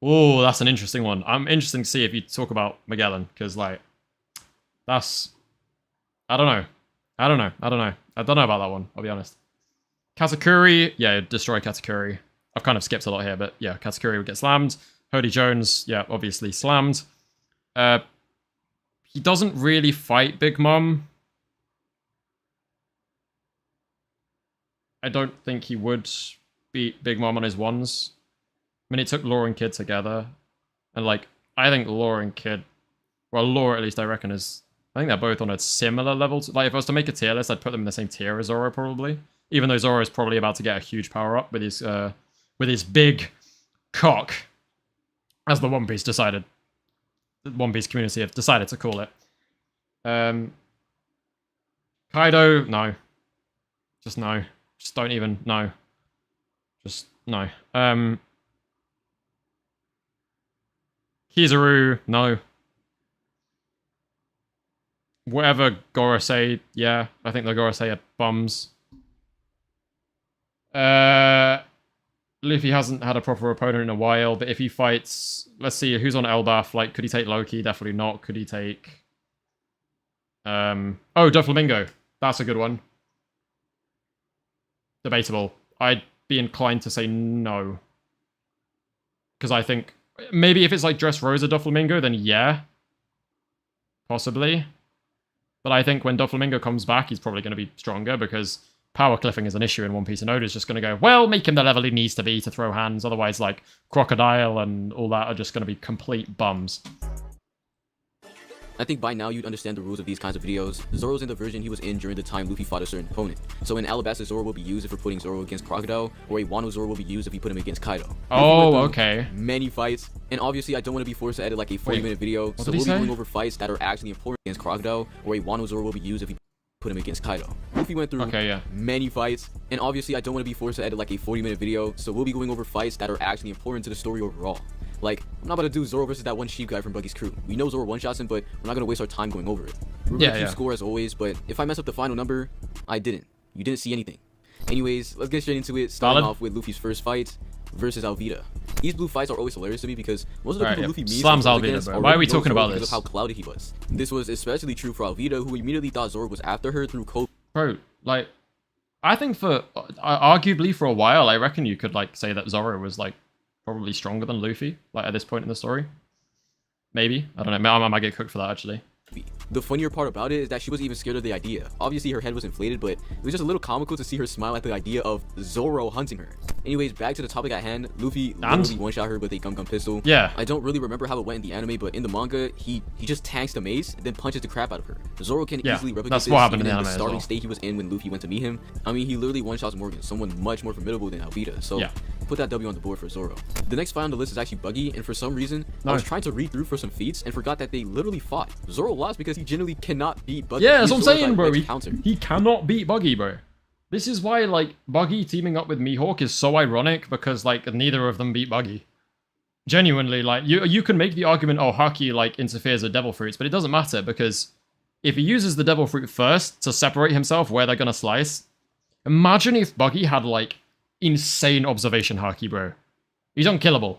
Oh, that's an interesting one. I'm interested to see if you talk about Magellan, because like, that's, I don't know about that one, I'll be honest. Katakuri, yeah, destroy Katakuri. I've kind of skipped a lot here, but yeah, Katakuri would get slammed. Hody Jones, yeah, obviously slammed. He doesn't really fight Big Mom. I don't think he would beat Big Mom on his ones. I mean, it took Law and Kid together. And, like, I think Law and Kid... Well, Law, at least, I reckon, is... I think they're both on a similar level. Like, if I was to make a tier list, I'd put them in the same tier as Zoro, probably. Even though Zoro is probably about to get a huge power-up with his big cock. As the One Piece decided. The One Piece community have decided to call it. Kaido, no. Just no. Just don't even, no. Just, no. Kizaru, no. Whatever Gorosei, yeah. I think the Gorosei are bums. Luffy hasn't had a proper opponent in a while, but if he fights... Let's see, who's on Elbaf? Like, could he take Loki? Definitely not. Could he take... Oh, Doflamingo. That's a good one. Debatable. I'd be inclined to say no. Because I think... Maybe if it's like Dressrosa Doflamingo, then yeah. Possibly. But I think when Doflamingo comes back, he's probably going to be stronger because power cliffing is an issue in One Piece, and Oda's just going to go, well, make him the level he needs to be to throw hands. Otherwise, like, Crocodile and all that are just going to be complete bums. I think by now you'd understand the rules of these kinds of videos. Zoro's in the version he was in during the time Luffy fought a certain opponent. So an Alabasta Zoro will be used if we're putting Zoro against Crocodile, or a Wano Zoro will be used if we put him against Kaido. Oh, okay. Many fights, and obviously I don't want to be forced to edit like a 40-minute video, so we'll be going over fights that are actually important against Crocodile, or a Wano Zoro will be used if we put him against Kaido. Luffy went through many fights, and obviously I don't want to be forced to edit like a 40-minute video, so we'll be going over fights that are actually important to the story overall. Like, I'm not about to do Zoro versus that one sheep guy from Buggy's crew. We know Zoro one-shots him, but we're not going to waste our time going over it. We're going to keep score as always, but if I mess up the final number, I didn't. You didn't see anything. Anyways, let's get straight into it, starting off with Luffy's first fight versus Alvida. These blue fights are always hilarious to me because most of the people Luffy meets slams Alvida, bro. Why are we talking about this? Because of how clouded he was. This was especially true for Alvida, who immediately thought Zoro was after her through code. Bro, like, I think arguably for a while, I reckon you could, like, say that Zoro was, like, probably stronger than Luffy, like, at this point in the story. Maybe. I don't know. I might get cooked for that, actually. The funnier part about it is that she wasn't even scared of the idea. Obviously, her head was inflated, but it was just a little comical to see her smile at the idea of Zoro hunting her. Anyways, back to the topic at hand. Luffy literally one-shot her with a gum pistol. Yeah. I don't really remember how it went in the anime, but in the manga, he just tanks the mace, then punches the crap out of her. Zoro can easily replicate that's this what happened even in in the the starting state he was in when Luffy went to meet him. I mean, he literally one-shots Morgan, someone much more formidable than Alvida. So put that W on the board for Zoro. The next fight on the list is actually Buggy, and for some reason, I was trying to read through for some feats and forgot that they literally fought. Zoro lost because he genuinely cannot beat Buggy. Yeah, that's what I'm saying, bro. He cannot beat Buggy, bro. This is why, like, Buggy teaming up with Mihawk is so ironic, because, like, neither of them beat Buggy. Genuinely, like, you can make the argument, oh, Haki, like, interferes with Devil Fruits, but it doesn't matter, because if he uses the Devil Fruit first to separate himself where they're gonna slice, imagine if Buggy had, like, insane observation Haki, bro. He's unkillable.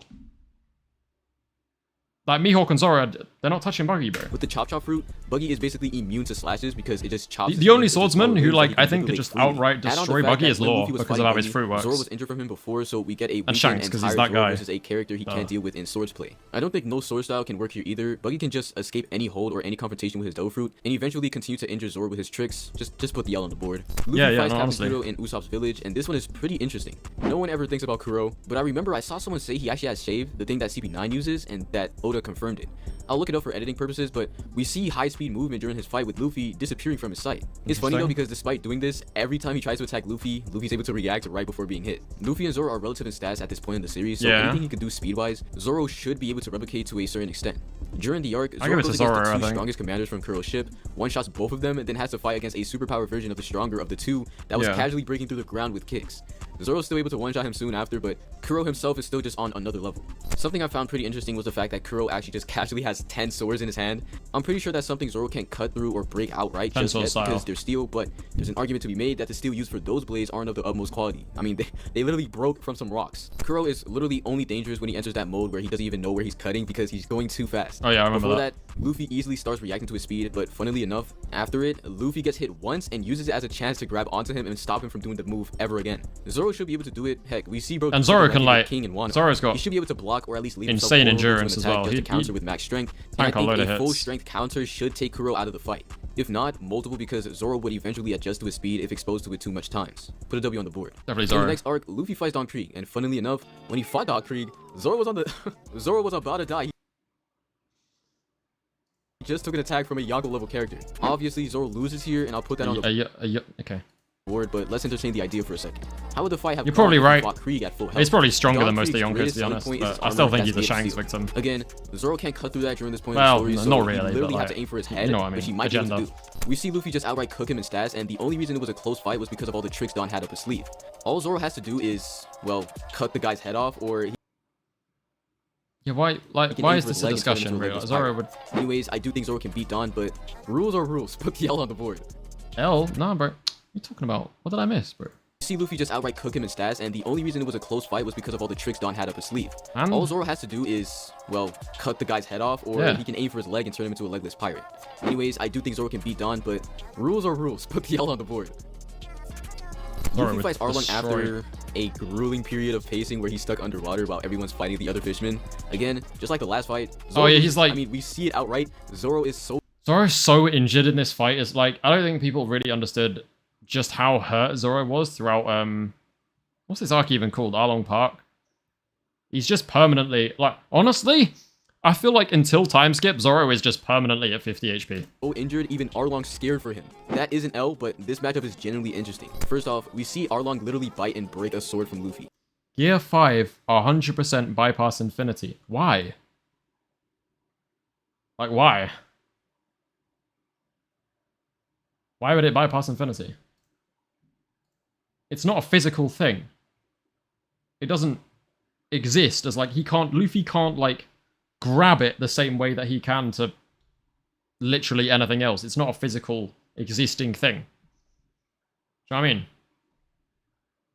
Like, Mihawk and Zoro, they're not touching Buggy, bro. With the Chop Chop Fruit, Buggy is basically immune to slashes because it just chops... The only swordsman who, like, I think could just outright destroy Buggy is Law because of how his fruit works. Zoro was injured from him before, so we get a and Shanks, because he's that guy. Versus a character he can't deal with in swords play. I don't think no sword style can work here either. Buggy can just escape any hold or any confrontation with his Devil Fruit, and eventually continue to injure Zoro with his tricks. Just put the L on the board. Luffy fights Captain Kuro in Usopp's village, and this one is pretty interesting. No one ever thinks about Kuro, but I remember I saw someone say he actually has Shave, the thing that CP9 uses, and that Oda confirmed it. I'll look it up for editing purposes, but we see high-speed movement during his fight with Luffy disappearing from his sight. It's funny though because despite doing this, every time he tries to attack Luffy, Luffy's able to react right before being hit. Luffy and Zoro are relative in stats at this point in the series, so anything he can do speed-wise, Zoro should be able to replicate to a certain extent. During the arc, Zoro goes against the two strongest commanders from Kuro's ship, one-shots both of them, and then has to fight against a superpower version of the stronger of the two that was casually breaking through the ground with kicks. Zoro's still able to one-shot him soon after, but Kuro himself is still just on another level. Something I found pretty interesting was the fact that Kuro actually just casually has 10 swords in his hand. I'm pretty sure that's something Zoro can't cut through or break outright just yet because they're steel, but there's an argument to be made that the steel used for those blades aren't of the utmost quality. I mean, they literally broke from some rocks. Kuro is literally only dangerous when he enters that mode where he doesn't even know where he's cutting because he's going too fast. Oh yeah, I remember that. Luffy easily starts reacting to his speed, but funnily enough, after it, Luffy gets hit once and uses it as a chance to grab onto him and stop him from doing the move ever again. Zoro should be able to do it. Heck, we see bro. And Zoro can like King and Wano. Zoro's got he should be able to block or at least leave insane endurance as well. He counter with max strength. And I think a full strength counter should take Kuro out of the fight. If not, multiple, because Zoro would eventually adjust to his speed if exposed to it too much times. Put a W on the board. Definitely Zoro. In the next arc, Luffy fights Don Krieg, and funnily enough, when he fought Don Krieg, Zoro was on the Zoro was about to die. Just took an attack from a Yonko level character. Obviously, Zoro loses here, and I'll put that on the okay. board, but let's entertain the idea for a second. How would the fight have You're probably right. Krieg at full health? He's probably stronger than most of the Yonkos, to be honest, but I still think he's a Shanks victim. Again, Zoro can't cut through that during this point well, in the story, not so really, he literally but have to aim for his head, you know what I mean. which he might Agenda. be able to do. We see Luffy just outright cook him in stats, and the only reason it was a close fight was because of all the tricks Don had up his sleeve. All Zoro has to do is, well, cut the guy's head off, or yeah, why is this a discussion, bro? Zoro would... Anyways, I do think Zoro can beat Don, but rules are rules. Put the L on the board. L? Nah, bro. What are you talking about? What did I miss, bro? See Luffy just outright cook him in stats, and the only reason it was a close fight was because of all the tricks Don had up his sleeve. And... all Zoro has to do is, well, cut the guy's head off, or he can aim for his leg and turn him into a legless pirate. Anyways, I do think Zoro can beat Don, but rules are rules. Put the L on the board. Luffy fights Arlong after a grueling period of pacing where he's stuck underwater while everyone's fighting the other fishermen. Again, just like the last fight. Zoro he's like... I mean, we see it outright. Zoro's so injured in this fight. It's like, I don't think people really understood just how hurt Zoro was throughout, what's this arc even called? Arlong Park? He's just permanently, like, honestly, I feel like until time skip, Zoro is just permanently at 50 HP. So injured, even Arlong's scared for him. That is an L, but this matchup is genuinely interesting. First off, we see Arlong literally bite and break a sword from Luffy. Gear 5, 100% bypass infinity. Why? Like, why? Why would it bypass infinity? It's not a physical thing. It doesn't exist as, like, Luffy can't, like, grab it the same way that he can to literally anything else. It's not a physical existing thing. Do you know what I mean?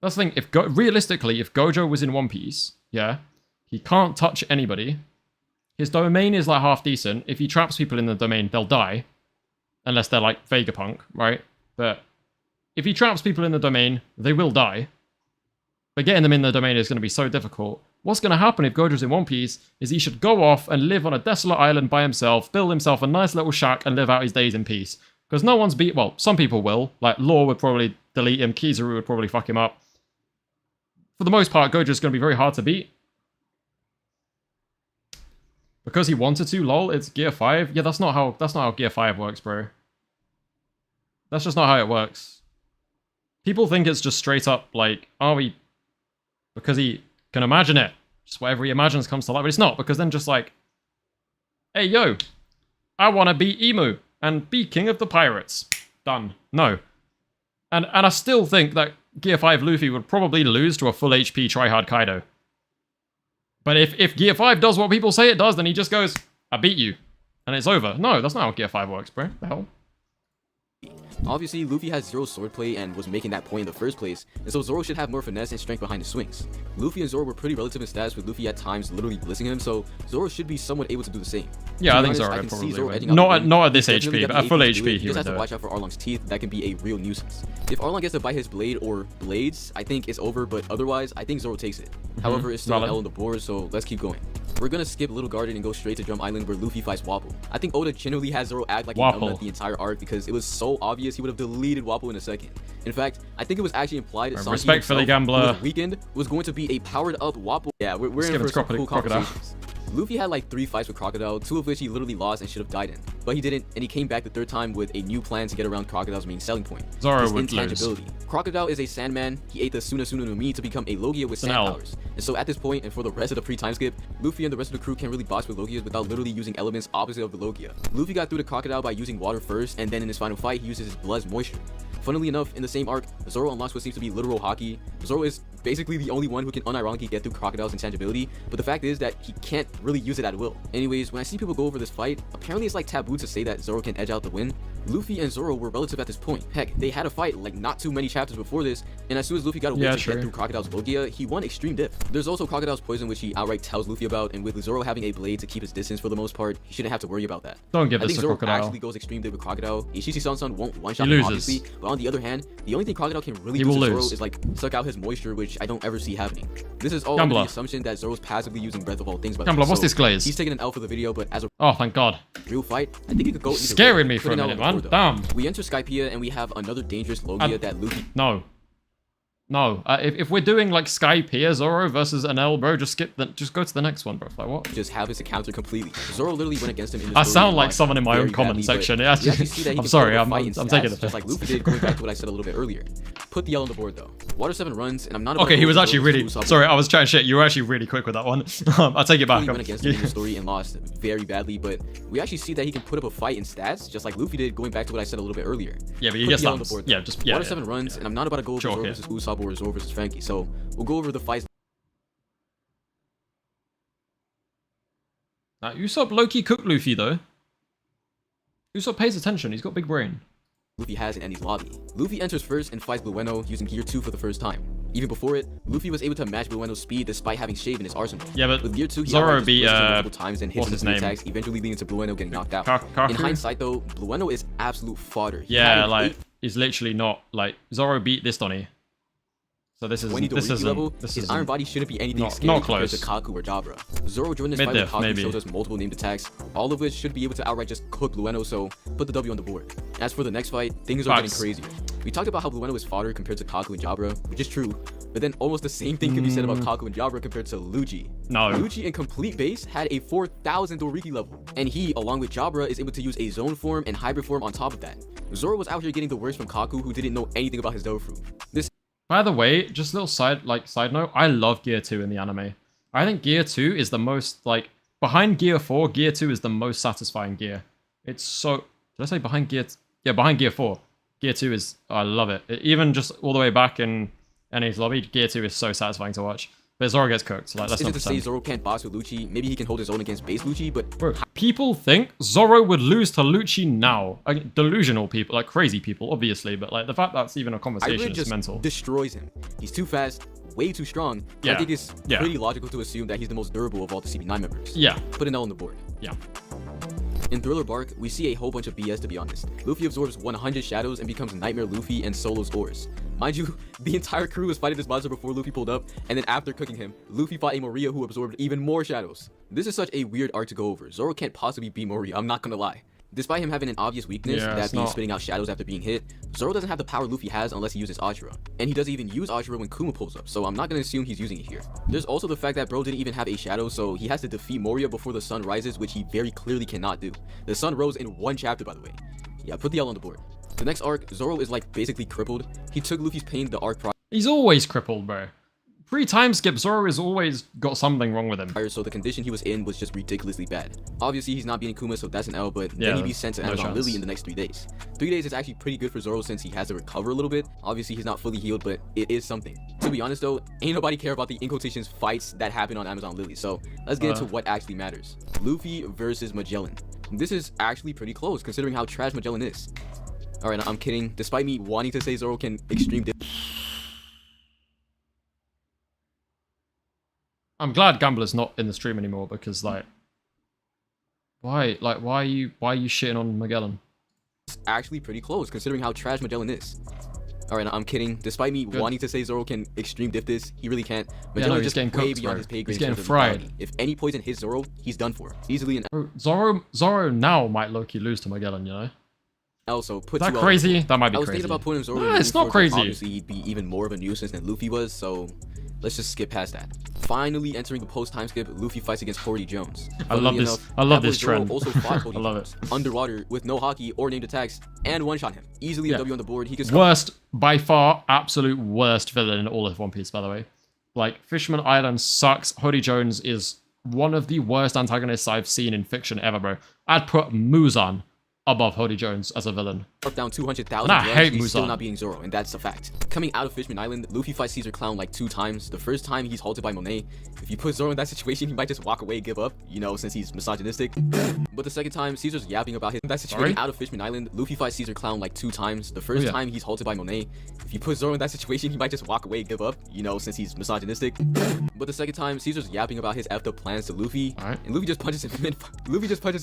That's the thing. Realistically, if Gojo was in One Piece, yeah, he can't touch anybody. His domain is like half decent. If he traps people in the domain, they'll die. Unless they're like Vegapunk, right? But if he traps people in the domain, they will die. But getting them in the domain is going to be so difficult. What's going to happen if Gojo's in One Piece is he should go off and live on a desolate island by himself, build himself a nice little shack, and live out his days in peace. Because no one's well, some people will. Like, Law would probably delete him, Kizaru would probably fuck him up. For the most part, Gojo's going to be very hard to beat. Because he wanted to, lol, it's Gear 5. Yeah, that's not how Gear 5 works, bro. That's just not how it works. People think it's just straight up, like, because he can imagine it. Just whatever he imagines comes to life. But it's not, because then just like, hey, yo, I want to be Emu and be king of the pirates. Done. No. And I still think that Gear 5 Luffy would probably lose to a full HP tryhard Kaido. But if Gear 5 does what people say it does, then he just goes, I beat you. And it's over. No, that's not how Gear 5 works, bro. The hell? Obviously, Luffy has zero swordplay and was making that point in the first place, and so Zoro should have more finesse and strength behind the swings. Luffy and Zoro were pretty relative in stats, with Luffy at times literally blitzing him, so Zoro should be somewhat able to do the same. Yeah, I think Zoro probably would. Not at this HP, but at full HP he just has to watch out for Arlong's teeth. That can be a real nuisance. If Arlong gets to bite his blade or blades, I think it's over, but otherwise, I think Zoro takes it. However, it's still an L on the board, so let's keep going. We're gonna skip Little Garden and go straight to Drum Island where Luffy fights Wapol. I think Oda generally has Zoro act like a numbnut the entire arc because it was so obvious he would have deleted Wapol in a second. In fact, I think it was actually implied that respectfully, Gambler Weekend was going to be a powered up Wapol. Yeah, we're in for some cool conversations. Luffy had like 3 fights with Crocodile, 2 of which he literally lost and should have died in. But he didn't, and he came back the 3rd time with a new plan to get around Crocodile's main selling point. Zoro his would intangibility. lose. Crocodile is a Sandman. He ate the Suna no Mi to become a Logia with sand powers. And so at this point, and for the rest of the pre-time skip, Luffy and the rest of the crew can't really box with Logias without literally using elements opposite of the Logia. Luffy got through the Crocodile by using water first, and then in his final fight, he uses his blood's moisture. Funnily enough, in the same arc, Zoro unlocks what seems to be literal hockey. Zoro is basically the only one who can unironically get through Crocodile's intangibility, but the fact is that he can't really use it at will. Anyways, when I see people go over this fight, apparently it's like taboo to say that Zoro can edge out the win. Luffy and Zoro were relative at this point. Heck, they had a fight like not too many chapters before this, and as soon as Luffy got a way to get through Crocodile's Logia, he won extreme diff. There's also Crocodile's poison, which he outright tells Luffy about, and with Zoro having a blade to keep his distance for the most part, he shouldn't have to worry about that. Don't give this to Zoro Crocodile. actually goes extreme diff with Crocodile. Ishichi-san won't one-shot him, obviously, but on the other hand, the only thing Crocodile can really do to Zoro is like suck out his moisture, which I don't ever see happening. This is all under the assumption that Zoro's passively using Breath of All Things. Gambler, what's this glaze? He's taking an L for the video, but as a thank God. real fight, I think he could go. Scaring me for a minute, man. Damn. We enter Skypiea and we have another dangerous Logia that Luffy. No. If we're doing like Skypiea Zoro versus Enel, bro, just go to the next one, bro. Like what? Just have his encounter completely. Zoro literally went against him in the I sound like someone in my own comment section. I'm sorry, I'm taking it. Just like Luffy did, going back to what I said a little bit earlier. Put the L on the board though. Water 7 runs, and I'm not. Okay, he was actually really. Sorry, I was chatting shit. You were actually really quick with that one. I'll take it back. He went against him in the story and lost very badly, but we actually see that he can put up a fight in stats, just like Luffy did, going back to what I said a little bit earlier. Yeah, but you get stats. Water 7 runs, and I'm not about to go over Zoro versus Usopp or Zoro versus Frankie. So we'll go over the fights. Now, Usopp low-key cooked Luffy though. Usopp pays attention. He's got big brain. Luffy has in Endy's lobby. Luffy enters first and fights Blueno using Gear 2 for the first time. Even before it, Luffy was able to match Blueno's speed despite having Shave in his arsenal. Yeah, but with Gear 2, he Zoro beat multiple times and hits his attacks, eventually leading to Blueno getting knocked out. In hindsight though, Blueno is absolute fodder. He's literally not like Zoro beat this Donnie. So this is his Iron Body shouldn't be anything scary compared to Kaku or Jabra. Zoro during this fight with Kaku shows us multiple named attacks, all of which should be able to outright just cook Blueno, so put the W on the board. As for the next fight, things are getting crazier. We talked about how Blueno is fodder compared to Kaku and Jabra, which is true, but then almost the same thing can be said about Kaku and Jabra compared to Luchi. No. Luchi in complete base had a 4,000 Doriki level, and he, along with Jabra, is able to use a zone form and hybrid form on top of that. Zoro was out here getting the worst from Kaku, who didn't know anything about his Dofru. By the way, just a little side note, I love Gear 2 in the anime. I think Gear 2 is the most, behind Gear 4, Gear 2 is the most satisfying gear. It's so... Did I say behind Gear... Yeah, behind Gear 4. Gear 2 is... I love it. Even just all the way back in NA's lobby, Gear 2 is so satisfying to watch. But Zoro gets cooked, so let's not pretend. To say Zoro can't boss with Lucci, maybe he can hold his own against base Lucci, but... Bro, people think Zoro would lose to Lucci now. Delusional people, crazy people, obviously, but the fact that's even a conversation is mental. Destroys him. He's too fast, way too strong. I think it's pretty logical to assume that he's the most durable of all the CP9 members. Yeah. Put an L on the board. Yeah. In Thriller Bark, we see a whole bunch of BS to be honest. Luffy absorbs 100 shadows and becomes Nightmare Luffy and Solo's Oars. Mind you, the entire crew was fighting this monster before Luffy pulled up, and then after cooking him, Luffy fought a Moria who absorbed even more shadows. This is such a weird arc to go over. Zoro can't possibly beat Moria, I'm not gonna lie. Despite him having an obvious weakness, that being spitting out shadows after being hit, Zoro doesn't have the power Luffy has unless he uses Ashura. And he doesn't even use Ashura when Kuma pulls up, so I'm not gonna assume he's using it here. There's also the fact that bro didn't even have a shadow, so he has to defeat Moria before the sun rises, which he very clearly cannot do. The sun rose in one chapter, by the way. Yeah, put the L on the board. The next arc, Zoro is basically crippled. He took Luffy's pain the arc prior. He's always crippled, bro. Pre-time skip, Zoro has always got something wrong with him. So the condition he was in was just ridiculously bad. Obviously, he's not beating Kuma, so that's an L, but then he'd be sent to Amazon Lily in the next 3 days. 3 days is actually pretty good for Zoro since he has to recover a little bit. Obviously, he's not fully healed, but it is something. To be honest though, ain't nobody care about the in quotations fights that happen on Amazon Lily, so let's get into what actually matters. Luffy versus Magellan. This is actually pretty close considering how trash Magellan is. Alright, I'm kidding. Despite me wanting to say Zoro can extreme dip. I'm glad Gambler's not in the stream anymore because why are you shitting on Magellan? It's actually pretty close considering how trash Magellan is. Alright, I'm kidding. Despite me wanting to say Zoro can extreme dip this, he really can't. Magellan is just way beyond his pay grade. He's getting fried. If any poison hits Zoro, he's done for. Easily an Zoro now might low-key lose to Magellan, you know? Also, put that crazy? That might be crazy. I was thinking about putting Zoro in it's not crazy. Obviously, he'd be even more of a nuisance than Luffy was, so let's just skip past that. Finally entering the post-time skip, Luffy fights against Cody Jones. I love this trend. Also fought Cody I love it. Underwater with no haki or named attacks and one-shot him. Easily a W on the board. He could by far, absolute worst villain in all of One Piece, by the way. Fisherman Island sucks. Cody Jones is one of the worst antagonists I've seen in fiction ever, bro. I'd put Muzan above Hody Jones as a villain. Down 200,000 And I hate he's still Muzan. not beating Zoro, and that's a fact. Coming out of Fishman Island, Luffy fights Caesar Clown like 2 times. The first time he's halted by Monet. If you put Zoro in that situation, he might just walk away, give up, you know, since he's misogynistic. But the second time, Caesar's yapping about that situation. Out of Fishman Island, Luffy fights Caesar Clown like 2 times. The first time he's halted by Monet. If you put Zoro in that situation, he might just walk away, give up, you know, since he's misogynistic. But the second time, Caesar's yapping about his effed up plans to Luffy, and Luffy just punches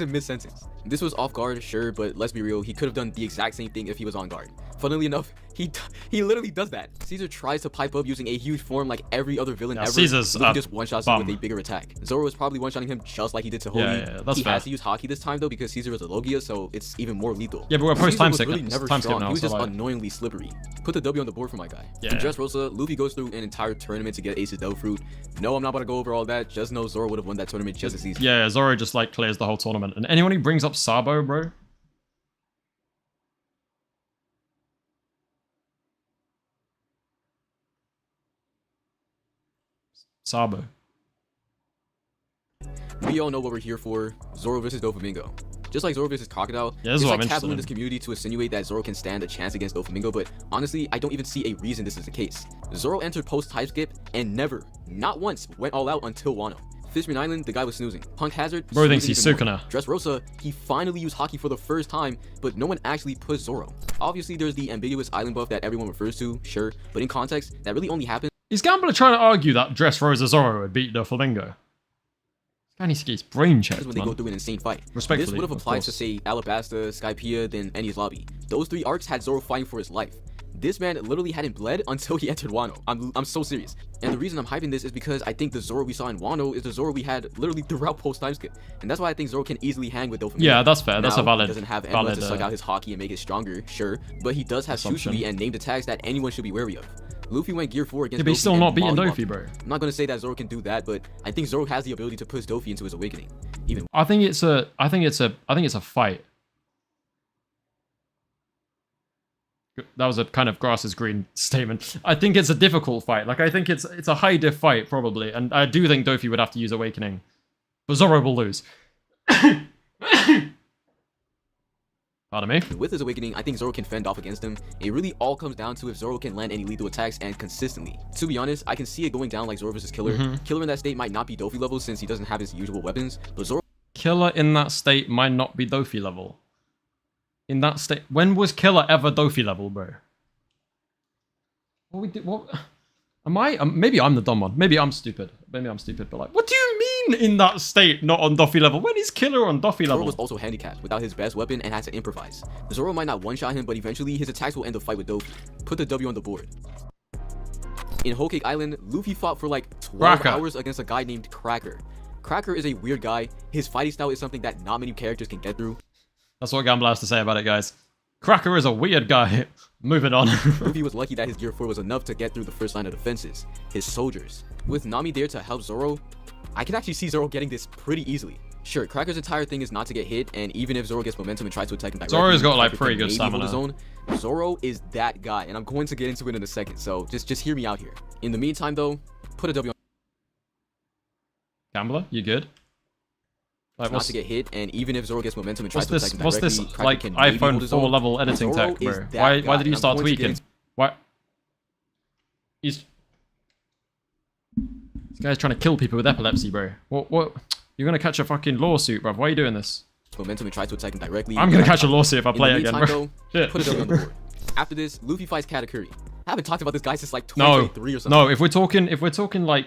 him mid-sentence. This was off guard, sure, but let's be real, he could have done the exact same thing if he was on guard. Funnily enough, he literally does that. Caesar tries to pipe up using a huge form like every other villain ever. Caesar's Luffy just one-shots him with a bigger attack. Zoro was probably one-shotting him just like he did to Hody. Yeah, that's he fair. has to use Haki this time though because Caesar was a Logia, so it's even more lethal. Yeah, but we're post time Caesar skip. was really never Time skip strong. now, He was so just like... annoyingly slippery. Put the W on the board for my guy. Yeah. In Dressrosa, Luffy goes through an entire tournament to get Ace's Dough Fruit. No, I'm not about to go over all that. Just know Zoro would have won that tournament just as easy. Yeah, Zoro just like clears the whole tournament. And anyone who brings up Sabo, bro. Sabo. We all know what we're here for. Zoro versus Doflamingo. Just like Zoro versus Crocodile, Yeah, this it's is what I'm like interested taboo in in. this community to insinuate that Zoro can stand a chance against Doflamingo, but honestly, I don't even see a reason this is the case. Zoro entered post-time skip and never, not once, went all out until Wano. Fishman Island, the guy was snoozing. Punk Hazard, Bro thinks he's snoozing even Sukuna. more. Dressrosa, he finally used Haki for the first time, but no one actually pushed Zoro. Obviously, there's the ambiguous island buff that everyone refers to, sure, but in context, that really only happens. Is Gambler trying to argue that Dressrosa Zoro would beat the Flamingo? This guy needs to get his brain checked, when they go through an insane fight. Respectfully, This would have of applied course. to say Alabasta, Skypiea, then Enies Lobby. Those 3 arcs had Zoro fighting for his life. This man literally hadn't bled until he entered Wano. I'm so serious. And the reason I'm hyping this is because I think the Zoro we saw in Wano is the Zoro we had literally throughout post-time skip. And that's why I think Zoro can easily hang with Doflamingo. Yeah, that's fair. That's a valid. He doesn't have anyone to suck out his Haki and make it stronger, sure. But he does have assumption. Shushui and named attacks that anyone should be wary of. Luffy went Gear 4 against Yeah, but he's Dofi still and not beating mollywopped Dofi, him. bro. I'm not gonna say that Zoro can do that, but I think Zoro has the ability to push Dofi into his awakening. Even I think it's a fight. That was a kind of grass is green statement. I think it's a difficult fight. Like I think it's a high diff fight probably, and I do think Dofi would have to use awakening, but Zoro will lose. Pardon me. with his awakening, I think Zoro can fend off against him. It really all comes down to if Zoro can land any lethal attacks and consistently. To be honest, I can see it going down like Zoro versus Killer. Killer in that state might not be Dofi level since he doesn't have his usual weapons, but Zoro Killer in that state might not be Dofi level. In that state, when was Killer ever Dofi level, bro? What we do? What? Am I? Maybe I'm the dumb one. Maybe I'm stupid. Maybe I'm stupid. But like, what do you mean in that state, not on Dofi level? When is Killer on Dofi Zoro level? was also handicapped without his best weapon and had to improvise. Zoro might not one-shot him, but eventually his attacks will end the fight with Dofi. Put the W on the board. In Whole Cake Island, Luffy fought for like 12 Cracker. hours against a guy named Cracker. Cracker is a weird guy. His fighting style is something that not many characters can get through. That's what Gambler has to say about it, guys. Cracker is a weird guy. Moving on. Luffy was lucky that his Gear 4 was enough to get through the first line of defenses, his soldiers. With Nami there to help Zoro, I can actually see Zoro getting this pretty easily. Sure, Cracker's entire thing is not to get hit, and even if Zoro gets momentum and tries to attack him directly, Zoro's got like Cracker pretty can good maybe hold his stamina. own. Zoro is that guy, and I'm going to get into it in a second, so just hear me out here. In the meantime though, put a W on Gambler, you good? Like, not to get hit, and even if Zoro gets momentum and tries to attack him what's directly, this Cracker like can maybe hold iPhone his 4 own. level editing Zoro tech, is bro? that Why guy, did you and I'm start going to get tweaking? into- Why? This guy's trying to kill people with epilepsy, bro. What? You're gonna catch a fucking lawsuit, bro. Why are you doing this? Momentum and tries to attack him directly. I'm gonna catch a lawsuit if I play In it the again, meantime, bro. though, Shit. put a W on the board. After this, Luffy fights Katakuri. I haven't talked about this guy since like No, 2023 or something. no. If we're talking like,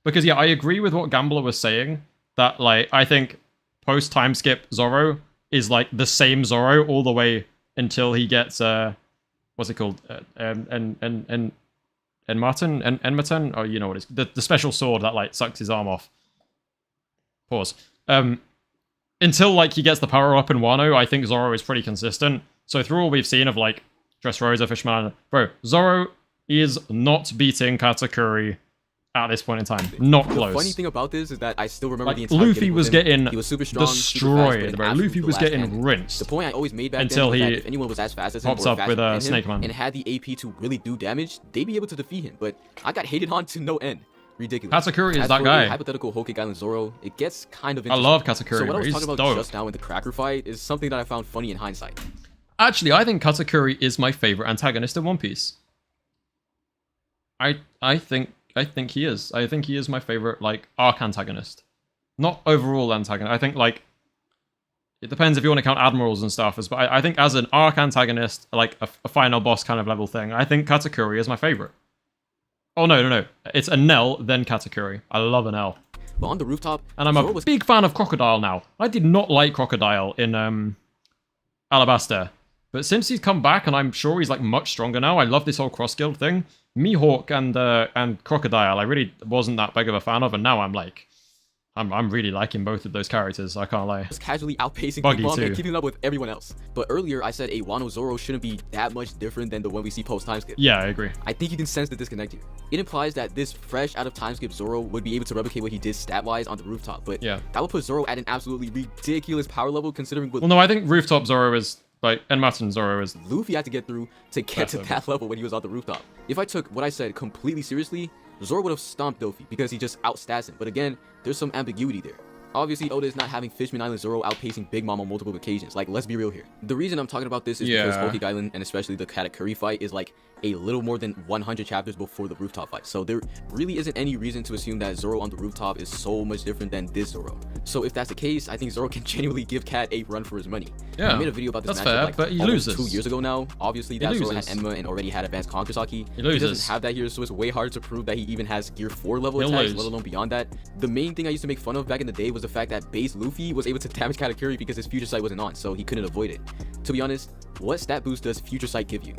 because yeah, I agree with what Gambler was saying. That like, I think post time skip Zoro is like the same Zoro all the way until he gets what's it called? Enmaten? Oh, you know what it is. The special sword that like sucks his arm off. Pause. Until like he gets the power up in Wano, I think Zoro is pretty consistent. So through all we've seen of like Dressrosa, Fishman Island, bro, Zoro is not beating Katakuri at this point in time. Not The close. funny thing about this is that I still remember Like, the entire Luffy gimmick was with him. getting He was super strong, destroyed, super fast, bro. but Luffy an was absolute getting last rinsed. The point I always made back Until then was he that if anyone was as fast as him pops or up faster with a than him Snake Man. and had the AP to really do damage, they'd be able to defeat him. But I got hated on to no end. ridiculous. Katakuri is As that for guy. a hypothetical Whole Cake Island Zoro, it gets kind of I interesting. love Katakuri, So what I was he's talking about dope. just now in the Cracker fight is something that I found funny in hindsight. Actually, I think Katakuri is my favorite antagonist in One Piece. I think he is. I think he is my favorite like arc antagonist. Not overall antagonist. I think like it depends if you want to count admirals and stuff but I think as an arc antagonist, like a final boss kind of level thing, I think Katakuri is my favorite. Oh no. It's Enel, then Katakuri. I love Enel. But on the rooftop, And I'm a big fan of Crocodile now. I did not like Crocodile in Alabasta. But since he's come back, and I'm sure he's like much stronger now, I love this whole cross guild thing. Mihawk and Crocodile, I really wasn't that big of a fan of, and now I'm like, I'm really liking both of those characters, I can't lie. Just casually outpacing Buggy Big Mom and too. keeping up with everyone else. But earlier I said a Wano Zoro shouldn't be that much different than the one we see post time skip. Yeah, I agree. I think you can sense the disconnect here. It implies that this fresh out of time skip Zoro would be able to replicate what he did stat wise on the rooftop, but Yeah. that would put Zoro at an absolutely ridiculous power level considering what Well, no, I think Rooftop Zoro is, like, Enmaten Zoro is... Luffy had to get through to get to that level when he was on the rooftop. If I took what I said completely seriously, Zoro would have stomped Dofi because he just outstats him. But again, there's some ambiguity there. Obviously, Oda is not having Fishman Island Zoro outpacing Big Mom on multiple occasions. Like, let's be real here. The reason I'm talking about this is because Whole Cake Island, and especially the Katakuri fight, is like a little more than 100 chapters before the rooftop fight. So there really isn't any reason to assume that Zoro on the rooftop is so much different than this Zoro. So if that's the case, I think Zoro can genuinely give Cat a run for his money. Yeah, I made a video about this that's matchup fair, like but he almost loses. 2 years ago now. Obviously, that Zoro had loses. Enma and already had advanced Kankasaki. He He loses. doesn't have that here, so it's way harder to prove that he even has Gear 4 level He'll attacks, lose. let alone beyond that. The main thing I used to make fun of back in the day was the fact that base Luffy was able to damage Katakuri because his Future Sight wasn't on, so he couldn't avoid it. To be honest, what stat boost does Future Sight give you?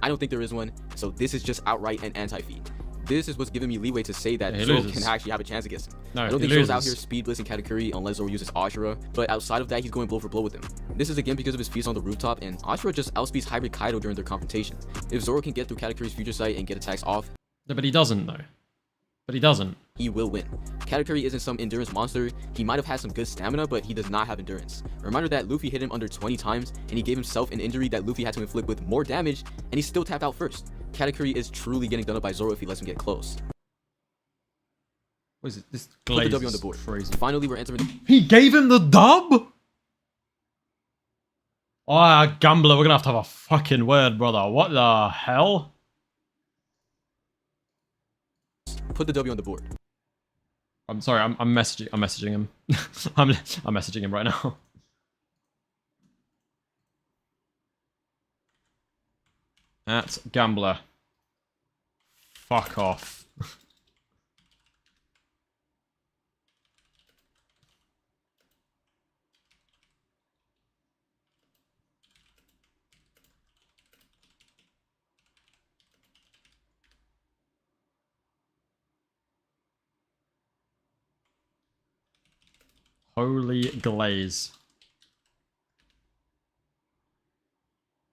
I don't think there is one, so this is just outright an anti-feat. This is what's giving me leeway to say that Yeah, he Zoro loses. can actually have a chance against him. No, I don't he think Zoro's out loses. here speed blitzing Katakuri unless Zoro uses Ashura, but outside of that, he's going blow for blow with him. This is again because of his feats on the rooftop, and Ashura just outspeeds Hybrid Kaido during their confrontation. If Zoro can get through Katakuri's Future Sight and get attacks off, No, but he doesn't, though. But he doesn't. he will win. Katakuri isn't some endurance monster. He might have had some good stamina, but he does not have endurance. A reminder that Luffy hit him under 20 times, and he gave himself an injury that Luffy had to inflict with more damage, and he still tapped out first. Katakuri is truly getting done up by Zoro if he lets him get close. What is it? This Put glaze the W on is the board. crazy. Finally, we're entering He gave him the dub? Oh, Gambler, we're gonna have a fucking word, brother. What the hell? Put the W on the board. I'm sorry, I'm messaging him. I'm messaging him right now. At Gambler. Fuck off. Holy glaze.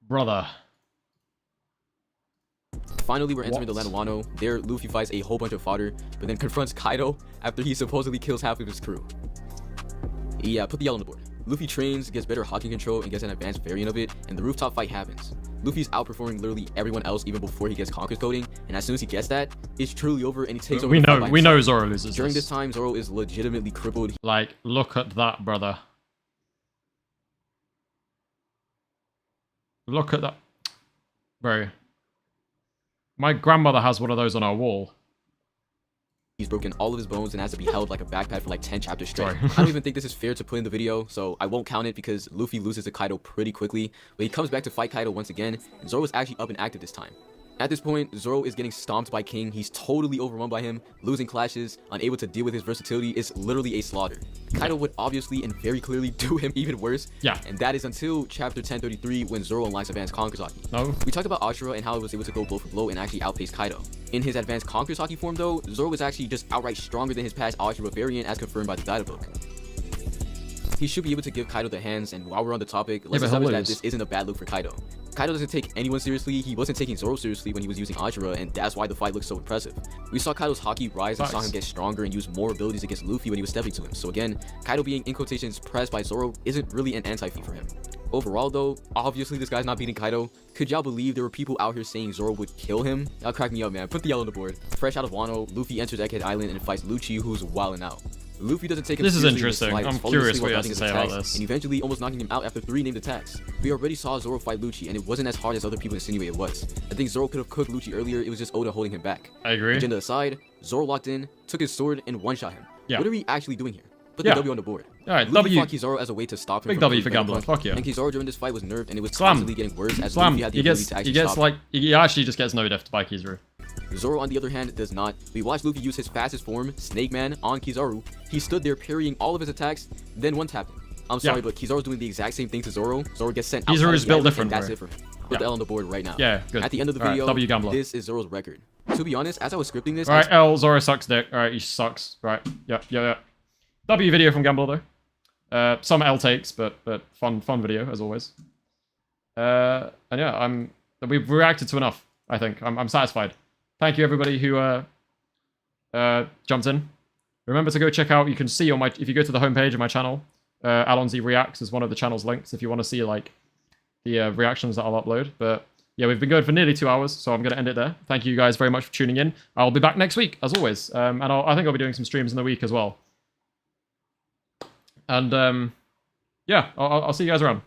Brother. Finally, we're entering What? the land of Wano. There, Luffy fights a whole bunch of fodder, but then confronts Kaido after he supposedly kills half of his crew. Yeah, put the L on the board. Luffy trains, gets better hockey control, and gets an advanced variant of it, and the rooftop fight happens. Luffy's outperforming literally everyone else even before he gets Conqueror's coding, and as soon as he gets that, it's truly over and he takes over We the fight know by we himself. know Zoro loses During this time, Zoro is legitimately crippled. Like, look at that, brother. Look at that. Bro. My grandmother has one of those on our wall. He's broken all of his bones and has to be held like a backpack for like 10 chapters straight. Sorry. I don't even think this is fair to put in the video, so I won't count it because Luffy loses to Kaido pretty quickly, but he comes back to fight Kaido once again, and Zoro is actually up and active this time. At this point, Zoro is getting stomped by King. He's totally overrun by him, losing clashes, unable to deal with his versatility. It's literally a slaughter. Kaido would obviously and very clearly do him even worse. Yeah. And that is until chapter 1033 when Zoro unlocks advanced Kankasaki. No. We talked about Ashura and how he was able to go blow for blow and actually outpace Kaido. In his advanced Kankasaki form though, Zoro was actually just outright stronger than his past Ashura variant as confirmed by the Data book. He should be able to give Kaido the hands, and while we're on the topic, let's but establish he'll that lose. this isn't a bad look for Kaido. Kaido doesn't take anyone seriously. He wasn't taking Zoro seriously when he was using Ashura, and that's why the fight looks so impressive. We saw Kaido's haki rise and saw Facts. him get stronger and use more abilities against Luffy when he was stepping to him. So again, Kaido being in quotations pressed by Zoro isn't really an anti-feat for him. Overall though, obviously this guy's not beating Kaido. Could y'all believe there were people out here saying Zoro would kill him? Y'all crack me up, man. Put the yellow on the board. Fresh out of Wano, Luffy enters Egghead Island and fights Lucci, who's wilding out. Luffy doesn't take him This is seriously interesting. in the I'm slightest, curious falling what you have asleep to while say dodging about his attacks, this. and eventually almost knocking him out after 3 named attacks. We already saw Zoro fight Lucci, and it wasn't as hard as other people insinuate it was. I think Zoro could have cooked Lucci earlier, it was just Oda holding him back. I agree. Agenda aside, Zoro locked in, took his sword, and one-shot him. Yeah. What are we actually doing here? Put Yeah. the W on the board. Alright, Luffy W. fought Kizaru as a way to stop him Big from W doing for better Gambler. punch, Fuck yeah. And Kizaru during this fight was nerfed, and it was Slam. constantly getting worse as Slam. Luffy had the He ability gets, to he actually gets stop like, he actually just gets no def by Kizaru. Zoro, on the other hand, does not. We watched Luffy use his fastest form, Snake Man, on Kizaru. He stood there parrying all of his attacks, then one-tapped him. I'm sorry, Yeah. but Kizaru's doing the exact same thing to Zoro. Zoro gets sent Kizaru's outside of the built island, different, and that's bro. it for him. Put Yeah. the L on the board right now. Yeah, good. At the end of the Alright, video, W Gambler. this is Zoro's record. To be honest, as I was scripting this, Alright, L, Zoro sucks dick. Alright, he sucks. Right. Yeah. W video from Gambler though. Some L takes, but fun video as always. And yeah, we've reacted to enough. I think I'm satisfied. Thank you everybody who jumped in. Remember to go check out. You can see on my if you go to the homepage of my channel, Allons-Y Reacts is one of the channel's links if you want to see like the reactions that I'll upload. But yeah, we've been going for nearly 2 hours, so I'm going to end it there. Thank you guys very much for tuning in. I'll be back next week as always, and I think I'll be doing some streams in the week as well. And yeah, I'll see you guys around.